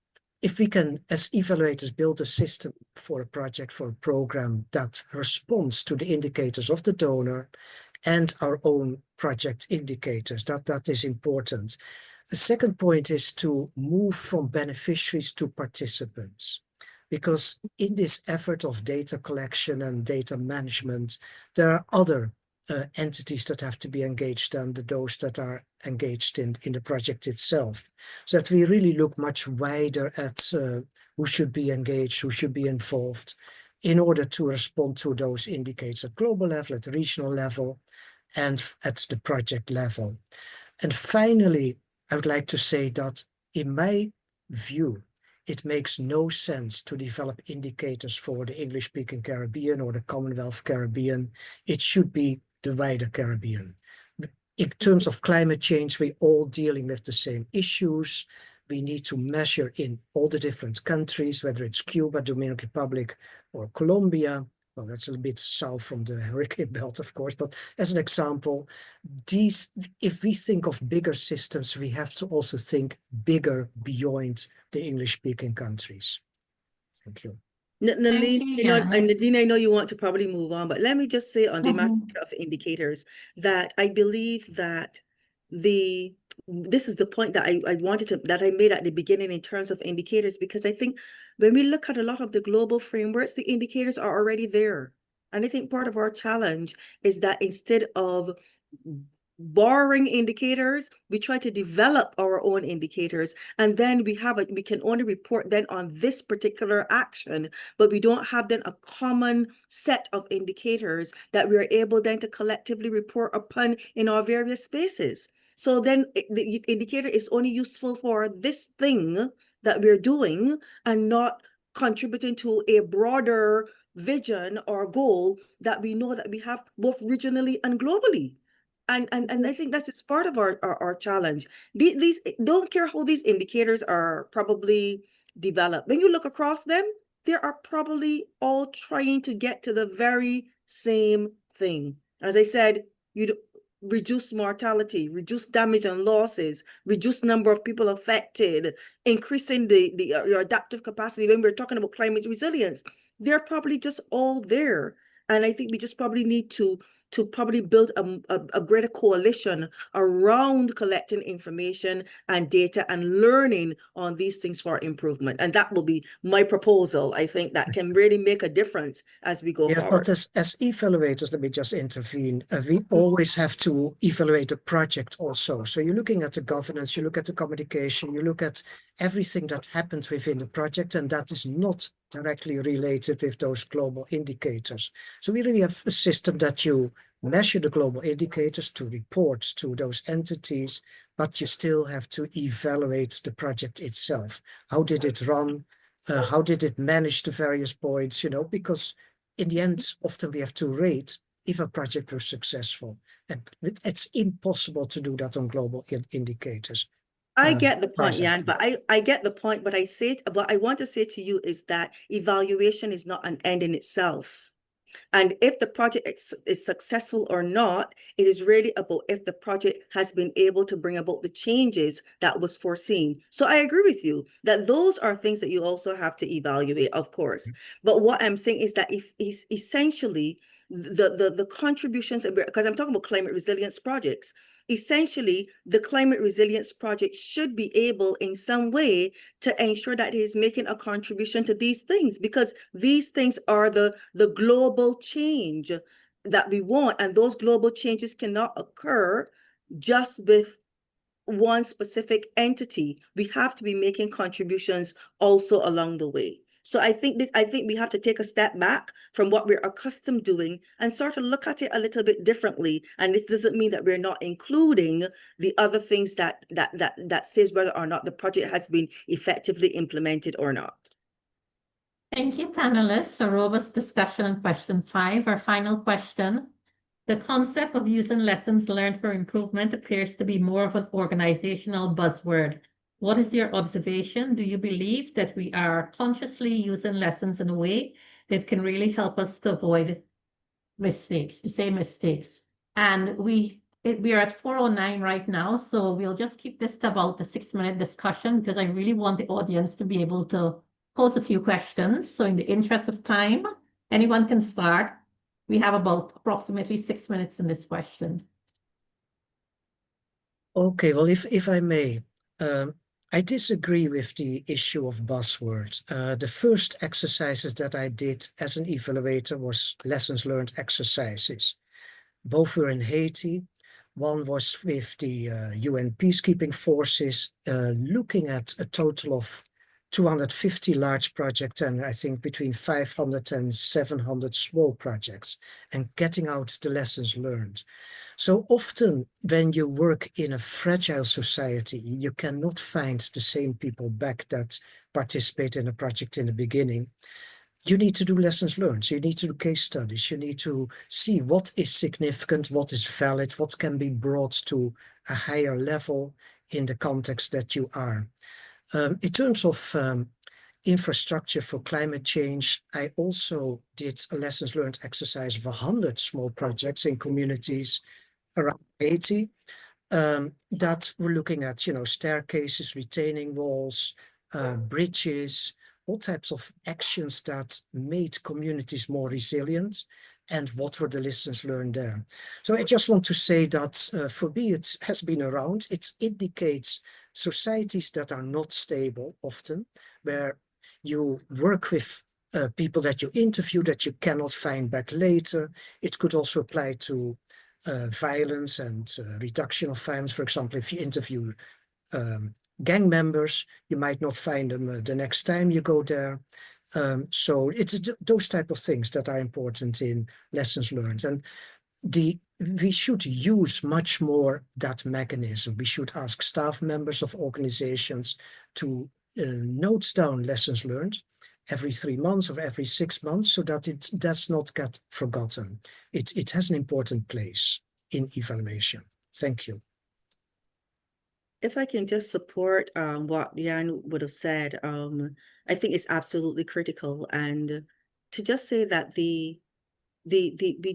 if we can, as evaluators, build a system for a project, for a program that responds to the indicators of the donor and our own project indicators, that is important. The second point is to move from beneficiaries to participants. because in this effort of data collection and data management, there are other entities that have to be engaged than those that are engaged in the project itself. So that we really look much wider at who should be engaged, who should be involved in order to respond to those indicators at global level, at the regional level, and at the project level. And finally, I would like to say that in my view, it makes no sense to develop indicators for the English-speaking Caribbean or the Commonwealth Caribbean. It should be the wider Caribbean. In terms of climate change, we're all dealing with the same issues. We need to measure in all the different countries, whether it's Cuba, Dominican Republic, or Colombia. Well, that's a little bit south from the hurricane belt, of course, but as an example, if we think of bigger systems, we have to also think bigger beyond the English-speaking countries. Thank you. Nadine, you, Jan. Nadine, I know you want to probably move on, but let me just say on the matter Mhm. of indicators that I believe that this is the point that I made at the beginning in terms of indicators, because I think when we look at a lot of the global frameworks, the indicators are already there. And I think part of our challenge is that instead of borrowing indicators, we try to develop our own indicators, and then we can only report then on this particular action, but we don't have then a common set of indicators that we are able then to collectively report upon in our various spaces. So then the indicator is only useful for this thing that we're doing and not contributing to a broader vision or goal that we know that we have both regionally and globally. And I think that's just part of our challenge. These don't care how these indicators are probably developed. When you look across them, they are probably all trying to get to the very same thing. As I said, reduce mortality, reduce damage and losses, reduce number of people affected, increasing your adaptive capacity. When we're talking about climate resilience, they're probably just all there. And I think we just probably need to probably build a greater coalition around collecting information and data and learning on these things for improvement. And that will be my proposal. I think that can really make a difference as we go forward. But as evaluators, let me just intervene. We always have to evaluate the project also. So you're looking at the governance, you look at the communication, you look at everything that happens within the project, and that is not directly related with those global indicators. So we really have a system that you measure the global indicators to report to those entities, but you still have to evaluate the project itself. How did it run? How did it manage the various points? Because in the end, often we have to rate if a project was successful. And it's impossible to do that on global indicators. I get the point, Jan, but I get the point, but what I want to say to you is that evaluation is not an end in itself. And if the project is successful or not, it is really about if the project has been able to bring about the changes that was foreseen. So I agree with you that those are things that you also have to evaluate, of course. But what I'm saying is that if essentially the contributions, because I'm talking about climate resilience projects, essentially the climate resilience project should be able in some way to ensure that it is making a contribution to these things, because these things are the global change that we want, and those global changes cannot occur just with one specific entity. We have to be making contributions also along the way. So I think we have to take a step back from what we're accustomed doing and sort of look at it a little bit differently. And this doesn't mean that we're not including the other things that says whether or not the project has been effectively implemented or not. Thank you, panelists. A robust discussion on question 5. Our final question. The concept of using lessons learned for improvement appears to be more of an organizational buzzword. What is your observation? Do you believe that we are consciously using lessons in a way that can really help us to avoid mistakes, the same mistakes? And we are at 4:09 right now, so we'll just keep this to about a 6-minute discussion because I really want the audience to be able to pose a few questions. So in the interest of time, anyone can start. We have about approximately 6 minutes in this question. Okay, well, if I may, I disagree with the issue of buzzwords. The first exercises that I did as an evaluator was lessons learned exercises. Both were in Haiti. One was with the UN peacekeeping forces, looking at a total of 250 large projects and I think between 500 and 700 small projects, and getting out the lessons learned. So often when you work in a fragile society, you cannot find the same people back that participate in a project in the beginning. You need to do lessons learned. You need to do case studies. You need to see what is significant, what is valid, what can be brought to a higher level in the context that you are. In terms of infrastructure for climate change, I also did a lessons learned exercise of 100 small projects in communities around Haiti that were looking at, staircases, retaining walls, bridges, all types of actions that made communities more resilient, and what were the lessons learned there. So I just want to say that for me, it has been around. It indicates societies that are not stable often, where you work with people that you interview that you cannot find back later. It could also apply to violence and reduction of violence. For example, if you interview gang members, you might not find them the next time you go there. So it's those type of things that are important in lessons learned. And we should use much more that mechanism. We should ask staff members of organizations to note down lessons learned every 3 months or every 6 months, so that it does not get forgotten. It has an important place in evaluation. Thank you. If I can just support what Jan would have said, I think it's absolutely critical. And to just say that we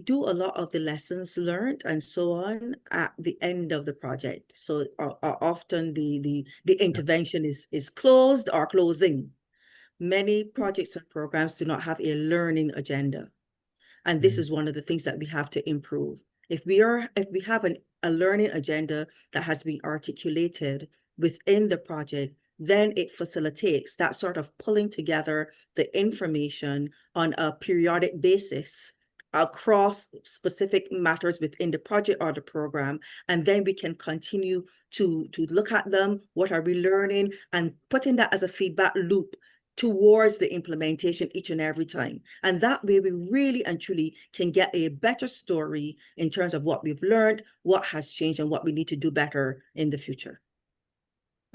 do a lot of the lessons learned and so on at the end of the project. So often the intervention is closed or closing. Many projects and programs do not have a learning agenda. And this is one of the things that we have to improve. If we have a learning agenda that has been articulated within the project, then it facilitates that sort of pulling together the information on a periodic basis across specific matters within the project or the program. And then we can continue to look at them, what are we learning, and putting that as a feedback loop towards the implementation each and every time. And that way we really and truly can get a better story in terms of what we've learned, what has changed, and what we need to do better in the future.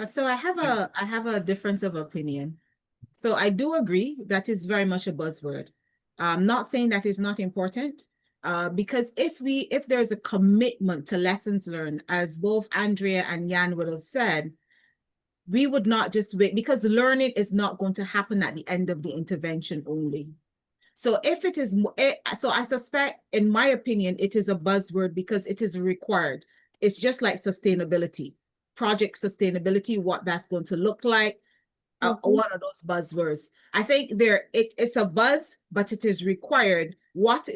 So I have a difference of opinion. So I do agree that is very much a buzzword. I'm not saying that is not important, because if there's a commitment to lessons learned, as both Andrea and Jan would have said, we would not just wait, because learning is not going to happen at the end of the intervention only. So if it is, so I suspect, in my opinion, it is a buzzword because it is required. It's just like sustainability, project sustainability, what that's going to look like. One of those buzzwords. I think it's a buzz, but it is required. What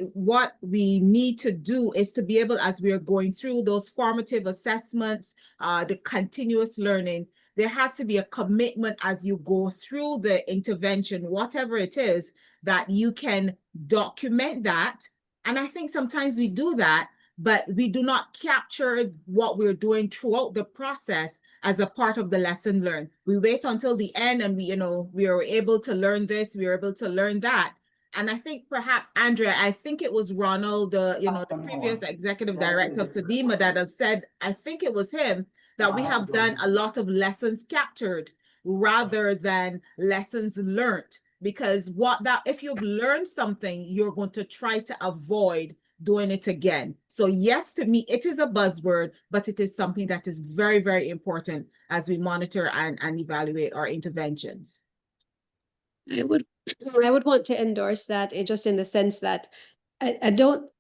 we need to do is to be able, as we are going through those formative assessments, the continuous learning, there has to be a commitment as you go through the intervention, whatever it is, that you can document that. And I think sometimes we do that, but we do not capture what we're doing throughout the process as a part of the lesson learned. We wait until the end and we are able to learn this, we are able to learn that. And I think perhaps, Andrea, I think it was Ronald, the previous executive director of SEDIMA, that have said, I think it was him, that we have done a lot of lessons captured rather than lessons learned. Because if you've learned something, you're going to try to avoid doing it again. So yes, to me, it is a buzzword, but it is something that is very, very important as we monitor and evaluate our interventions. I would want to endorse that, just in the sense that I don't,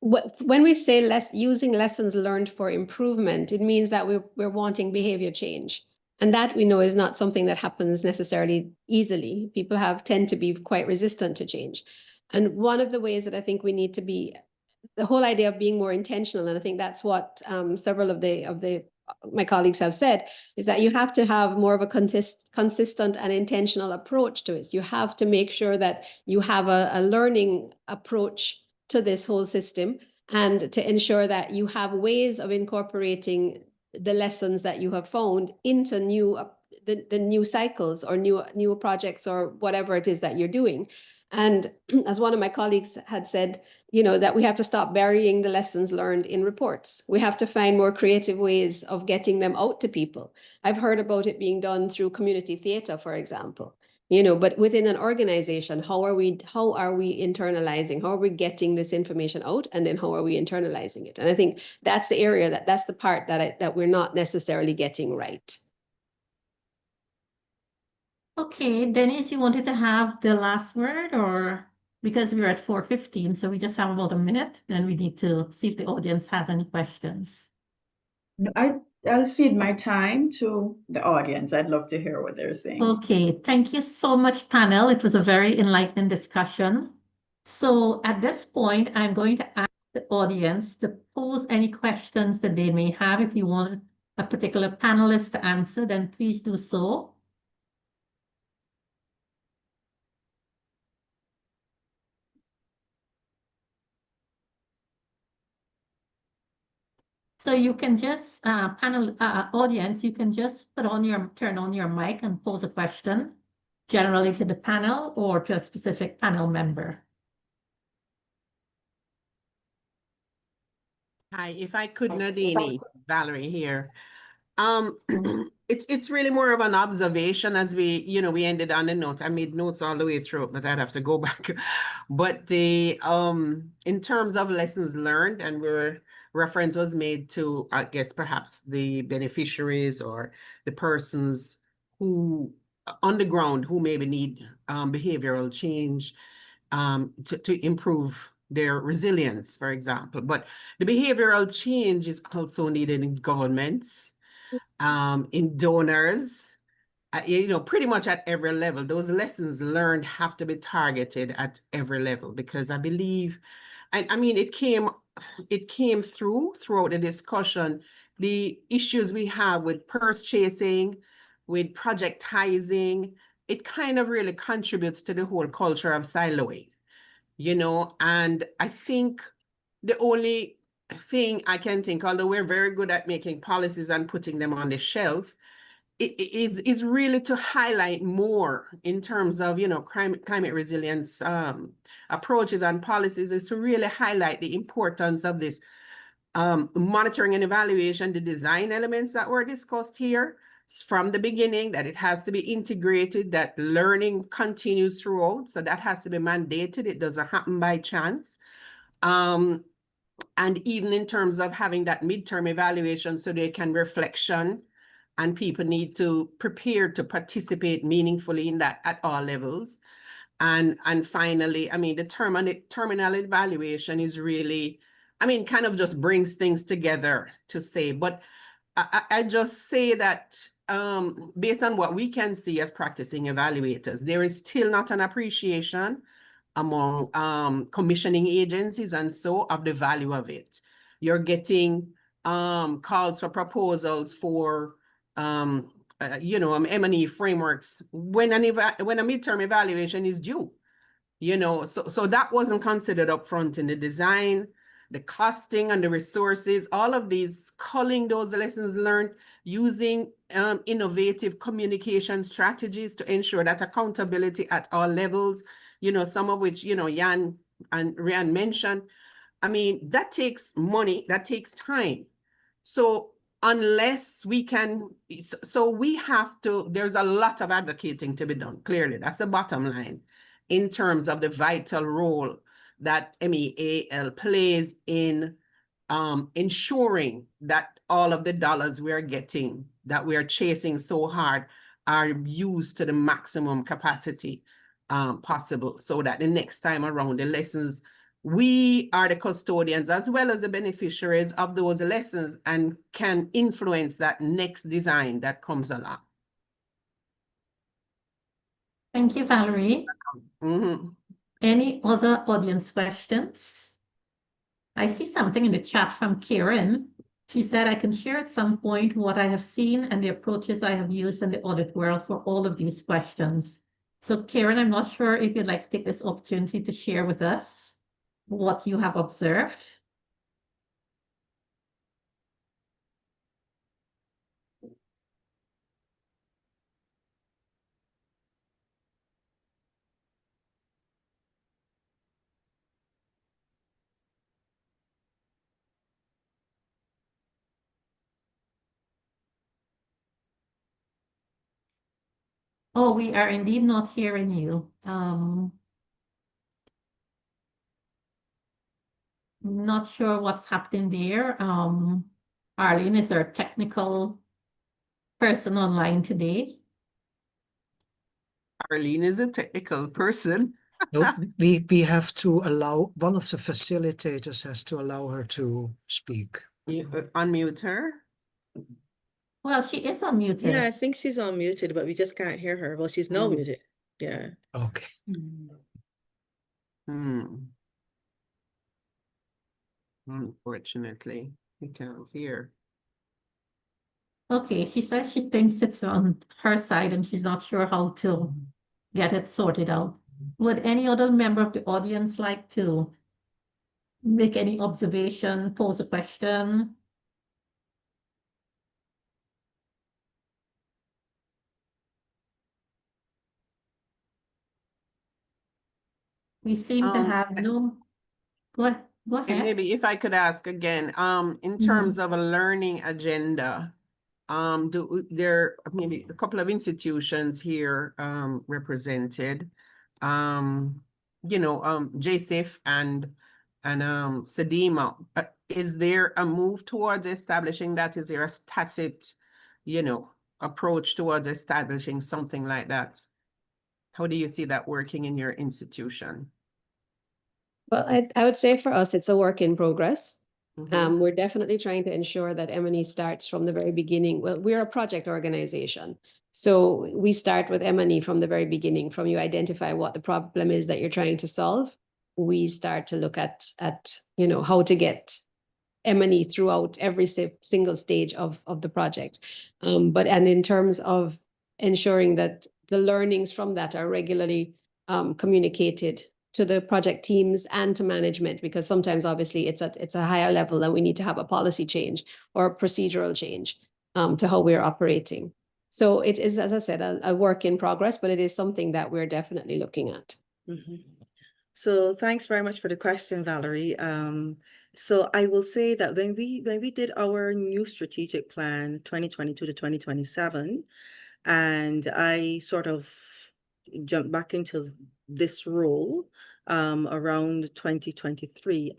when we say using lessons learned for improvement, it means that we're wanting behavior change. And that we know is not something that happens necessarily easily. People tend to be quite resistant to change. And one of the ways that I think we need to be, the whole idea of being more intentional, and I think that's what several of the my colleagues have said, is that you have to have more of a consistent and intentional approach to it. You have to make sure that you have a learning approach to this whole system, and to ensure that you have ways of incorporating the lessons that you have found into the new cycles or new projects or whatever it is that you're doing. And as one of my colleagues had said, that we have to stop burying the lessons learned in reports. We have to find more creative ways of getting them out to people. I've heard about it being done through community theater, for example. But within an organization, how are we internalizing? How are we getting this information out? And then how are we internalizing it? And I think that's the area that's the part that we're not necessarily getting right. Okay, Dennis, you wanted to have the last word, or because we're at 4:15, so we just have about a minute, then we need to see if the audience has any questions. I'll cede my time to the audience. I'd love to hear what they're saying. Okay, thank you so much, panel. It was a very enlightening discussion. So at this point, I'm going to ask the audience to pose any questions that they may have. If you want a particular panelist to answer, then please do so. So you can just, audience, you can just turn on your mic and pose a question, generally to the panel or to a specific panel member. Hi, if I could, Nadine, Valerie here. It's really more of an observation as we ended on the note. I made notes all the way through, but I'd have to go back. But in terms of lessons learned, and where reference was made to, I guess, perhaps the beneficiaries or the persons who on the ground who maybe need behavioral change to improve their resilience, for example. But the behavioral change is also needed in governments, in donors, pretty much at every level. Those lessons learned have to be targeted at every level, because I believe, and I mean, it came throughout the discussion, the issues we have with purse chasing, with projectizing. It kind of really contributes to the whole culture of siloing, and I think the only thing I can think, although we're very good at making policies and putting them on the shelf, is really to highlight more in terms of, climate resilience approaches and policies, is to really highlight the importance of this monitoring and evaluation, the design elements that were discussed here from the beginning, that it has to be integrated, that learning continues throughout. So that has to be mandated. It doesn't happen by chance. And even in terms of having that midterm evaluation, so they can reflection, and people need to prepare to participate meaningfully in that at all levels. And finally, I mean, the terminal evaluation is really, I mean, kind of just brings things together to say, but I just say that based on what we can see as practicing evaluators, there is still not an appreciation among commissioning agencies and so of the value of it. You're getting calls for proposals for M&E frameworks when a midterm evaluation is due. So that wasn't considered upfront in the design, the costing and the resources, all of these, culling those lessons learned, using innovative communication strategies to ensure that accountability at all levels, some of which, Jan and Ryan mentioned. I mean, that takes money, that takes time. So unless we can, so we have to, there's a lot of advocating to be done, clearly. That's the bottom line in terms of the vital role that MEAL plays in ensuring that all of the dollars we are getting, that we are chasing so hard, are used to the maximum capacity possible, so that the next time around, the lessons, we are the custodians as well as the beneficiaries of those lessons and can influence that next design that comes along. Thank you, Valerie. Mm-hmm. Any other audience questions? I see something in the chat from Kieran. She said, I can share at some point what I have seen and the approaches I have used in the audit world for all of these questions. So Karen, I'm not sure if you'd like to take this opportunity to share with us what you have observed. Oh, we are indeed not hearing you. Not sure what's happening there. Arlene, is there a technical person online today? Arlene is a technical person. No, we have to allow, one of the facilitators has to allow her to speak. You unmute her. Well, she is unmuted. Yeah, I think she's unmuted, but we just can't hear her. Well, she's now muted. Yeah. Okay. Unfortunately, we can't hear. Okay, she says she thinks it's on her side and she's not sure how to get it sorted out. Would any other member of the audience like to make any observation, pose a question? We seem to have no. Go And ahead. maybe if I could ask again, in terms of a learning agenda, there maybe a couple of institutions here represented, JSIF and SEDIMA. Is there a move towards establishing that? Is there a tacit, approach towards establishing something like that? How do you see that working in your institution? Well, I would say for us, it's a work in progress. Mhm. We're definitely trying to ensure that M&E starts from the very beginning. Well, we're a project organization. So we start with M&E from the very beginning, from you identify what the problem is that you're trying to solve. We start to look at how to get M&E throughout every single stage of the project. And in terms of ensuring that the learnings from that are regularly communicated to the project teams and to management, because sometimes obviously it's a higher level and we need to have a policy change or a procedural change to how we're operating. So it is, as I said, a work in progress, but it is something that we're definitely looking at. So thanks very much for the question, Valerie. So I will say that when we did our new strategic plan 2022 to 2027, and I sort of jumped back into this role around 2023,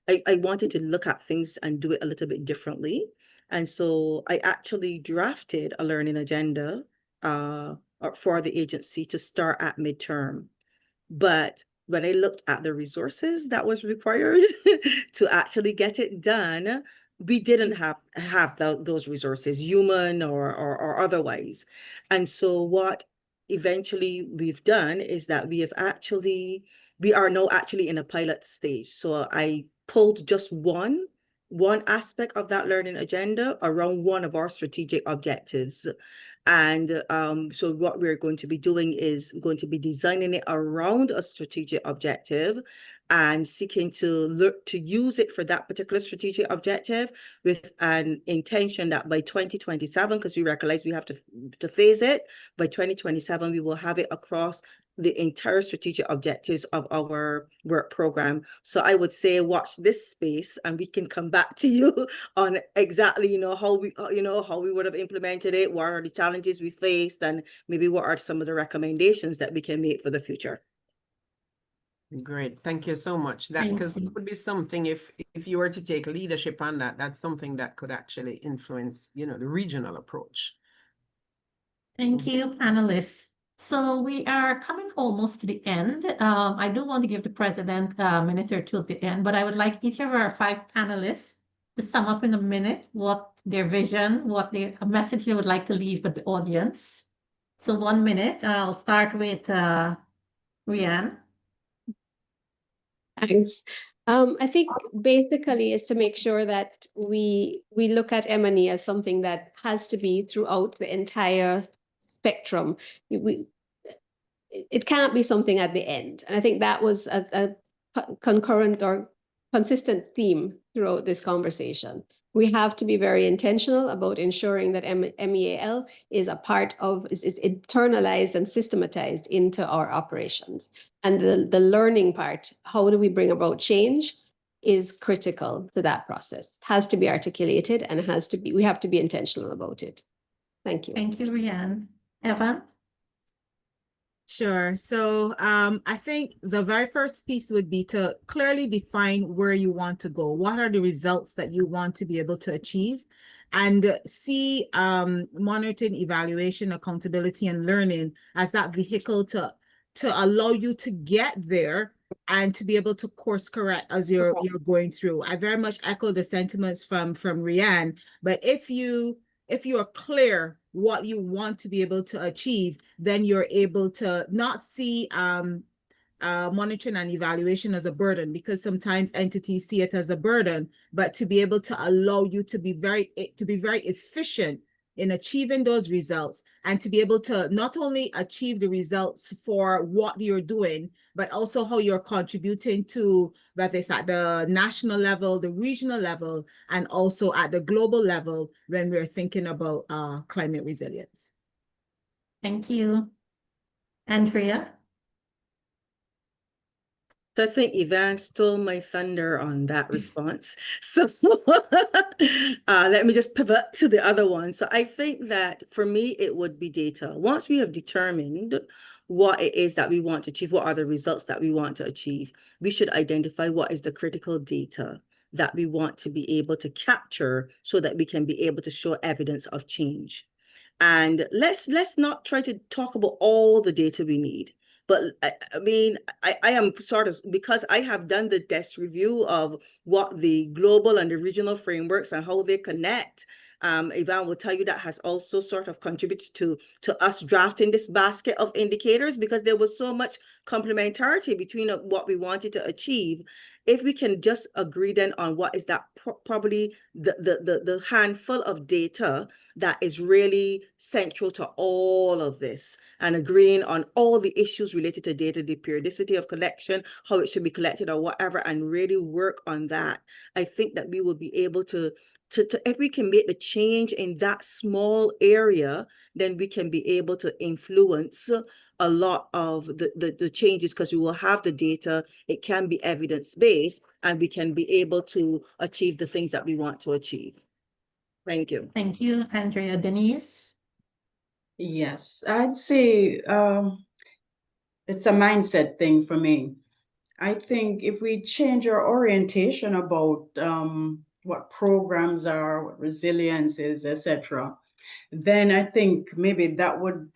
I wanted to look at things and do it a little bit differently. And so I actually drafted a learning agenda for the agency to start at midterm. But when I looked at the resources that was required to actually get it done, we didn't have those resources, human or otherwise. And so what eventually we've done is that we are now actually in a pilot stage. So I pulled just one aspect of that learning agenda around one of our strategic objectives. And so what we're going to be doing is going to be designing it around a strategic objective and seeking to look to use it for that particular strategic objective with an intention that by 2027, because we recognize we have to phase it, by 2027, we will have it across the entire strategic objectives of our work program. So I would say watch this space and we can come back to you on exactly, how we would have implemented it, what are the challenges we faced, and maybe what are some of the recommendations that we can make for the future. Great, thank you so much. That because it would be something if you were to take leadership on that, that's something that could actually influence, the regional approach. Thank you, panelists. So we are coming almost to the end. I do want to give the president a minute or two at the end, but I would like each of our 5 panelists to sum up in a minute what their vision, a message they would like to leave with the audience. So 1 minute, I'll start with Rianne. Thanks. I think basically is to make sure that we look at M&E as something that has to be throughout the entire spectrum. It can't be something at the end. And I think that was a concurrent or consistent theme throughout this conversation. We have to be very intentional about ensuring that MEAL is a part of, is internalized and systematized into our operations. And the learning part, how do we bring about change, is critical to that process. It has to be articulated and we have to be intentional about it. Thank you. Thank you, Rianne. Evan? Sure. So I think the very first piece would be to clearly define where you want to go. What are the results that you want to be able to achieve? And see monitoring, evaluation, accountability, and learning as that vehicle to allow you to get there and to be able to course correct as you're going through. I very much echo the sentiments from Rianne, but if you are clear what you want to be able to achieve, then you're able to not see monitoring and evaluation as a burden, because sometimes entities see it as a burden, but to be able to allow you to be very efficient in achieving those results, and to be able to not only achieve the results for what you're doing, but also how you're contributing to, whether it's at the national level, the regional level, and also at the global level when we're thinking about climate resilience. Thank you. Andrea? So I think Yvonne stole my thunder on that response. So let me just pivot to the other one. So I think that for me, it would be data. Once we have determined what it is that we want to achieve, what are the results that we want to achieve, we should identify what is the critical data that we want to be able to capture so that we can be able to show evidence of change. And let's not try to talk about all the data we need. But I mean, I am sort of, because I have done the desk review of what the global and the regional frameworks and how they connect. Yvonne will tell you that has also sort of contributed to us drafting this basket of indicators, because there was so much complementarity between what we wanted to achieve. If we can just agree then on what is that probably the handful of data that is really central to all of this, and agreeing on all the issues related to data, the periodicity of collection, how it should be collected or whatever, and really work on that, I think that we will be able to if we can make the change in that small area, then we can be able to influence a lot of the changes, because we will have the data, it can be evidence-based, and we can be able to achieve the things that we want to achieve. Thank you. Thank you, Andrea. Denise? Yes, I'd say it's a mindset thing for me. I think if we change our orientation about what programs are, what resilience is, etc., then I think maybe that would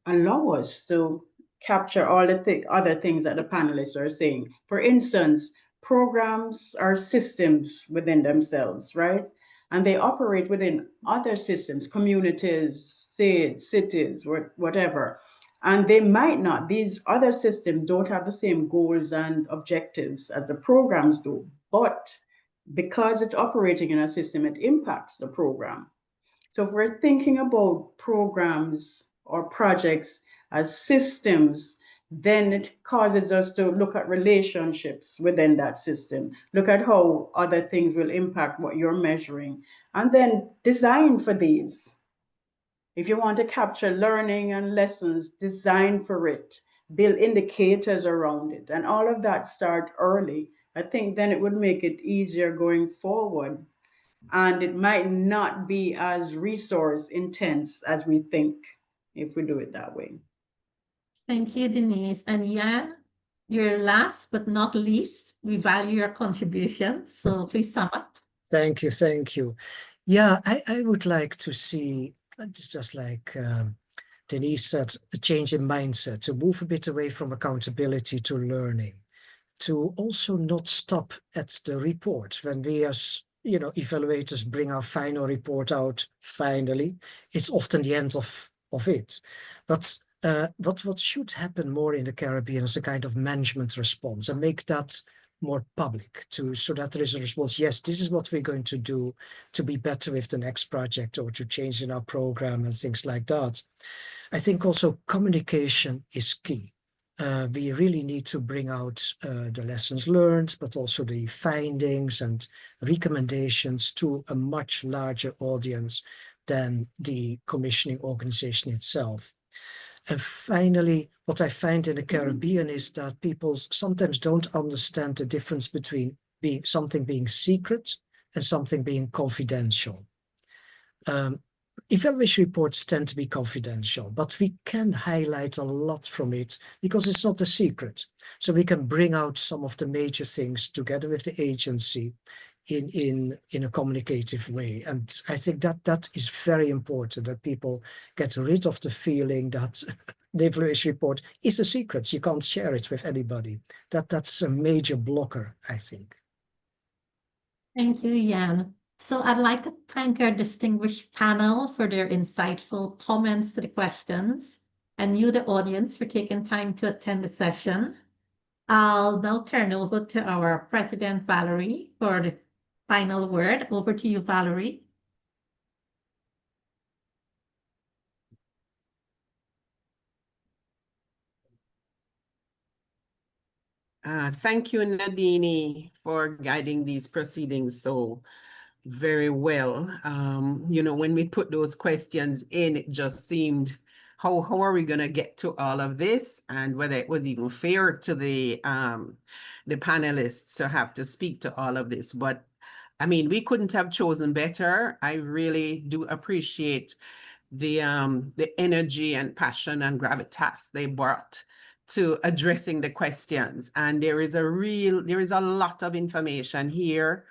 allow us to capture all the other things that the panelists are saying. For instance, programs are systems within themselves, right? And they operate within other systems, communities, states, cities, whatever. And they might not, these other systems don't have the same goals and objectives as the programs do. But because it's operating in a system, it impacts the program. So if we're thinking about programs or projects as systems, then it causes us to look at relationships within that system, look at how other things will impact what you're measuring, and then design for these. If you want to capture learning and lessons, design for it, build indicators around it, and all of that start early. I think then it would make it easier going forward. And it might not be as resource intense as we think if we do it that way. Thank you, Denise. And Jan, you're last but not least. We value your contribution, so please sum up. Thank you, thank you. Yeah, I would like to see, just like Denise said, a change in mindset, to move a bit away from accountability to learning, to also not stop at the report. When we as evaluators bring our final report out, finally, it's often the end of it. But what should happen more in the Caribbean is a kind of management response, and make that more public, so that there is a response. Yes, this is what we're going to do to be better with the next project or to change in our program and things like that. I think also communication is key. We really need to bring out the lessons learned, but also the findings and recommendations to a much larger audience than the commissioning organization itself. And finally, what I find in the Caribbean is that people sometimes don't understand the difference between something being secret and something being confidential. Evaluation reports tend to be confidential, but we can highlight a lot from it because it's not a secret. So we can bring out some of the major things together with the agency in a communicative way. And I think that is very important, that people get rid of the feeling that the evaluation report is a secret. You can't share it with anybody. That's a major blocker, I think. Thank you, Jan. So I'd like to thank our distinguished panel for their insightful comments to the questions, and you, the audience, for taking time to attend the session. I'll now turn over to our President, Valerie, for the final word. Over to you, Valerie. Thank you, Nadine, for guiding these proceedings so very well. You know, when we put those questions in, it just seemed, how are we going to get to all of this, and whether it was even fair to the panelists to have to speak to all of this. But I mean, we couldn't have chosen better. I really do appreciate the energy and passion and gravitas they brought to addressing the questions. And there is a lot of information here.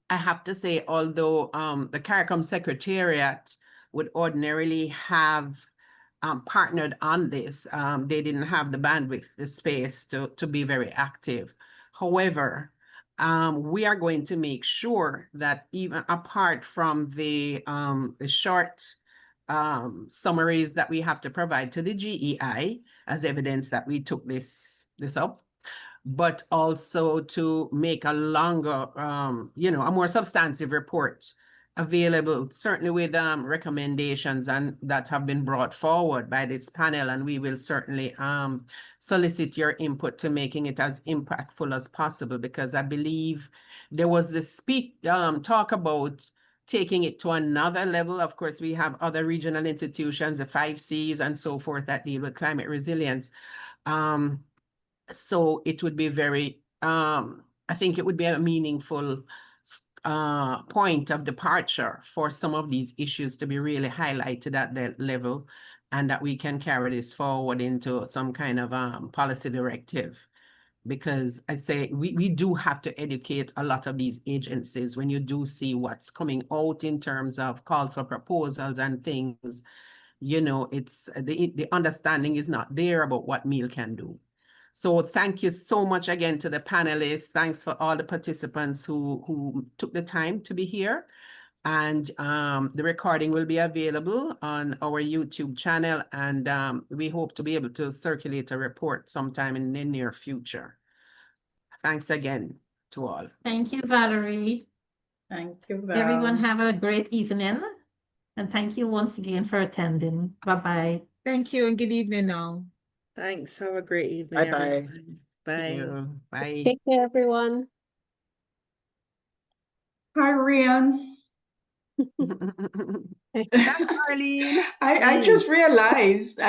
I have to say, although the CARICOM Secretariat would ordinarily have partnered on this, they didn't have the bandwidth, the space to be very active. However, we are going to make sure that even apart from the short summaries that we have to provide to the GEI as evidence that we took this up, but also to make a longer, you know, a more substantive report available, certainly with recommendations and that have been brought forward by this panel. And we will certainly solicit your input to making it as impactful as possible, because I believe there was this talk about taking it to another level. Of course, we have other regional institutions, the 5 Cs and so forth, that deal with climate resilience. So it would be very, I think it would be a meaningful point of departure for some of these issues to be really highlighted at that level, and that we can carry this forward into some kind of policy directive. Because I say we do have to educate a lot of these agencies. When you do see what's coming out in terms of calls for proposals and things, you know, it's the understanding is not there about what meal can do. So thank you so much again to the panelists. Thanks for all the participants who took the time to be here. And the recording will be available on our YouTube channel. And we hope to be able to circulate a report sometime in the near future. Thanks again to all. Thank you, Valerie. Thank you, Val. Everyone have a great evening. And thank you once again for attending. Bye-bye. Thank you and good evening now. Thanks. Have a great evening. Bye-bye. everyone. Bye. Thank you. Bye. Take care, everyone. Hi, Rian. Thanks, Arlene. I just realized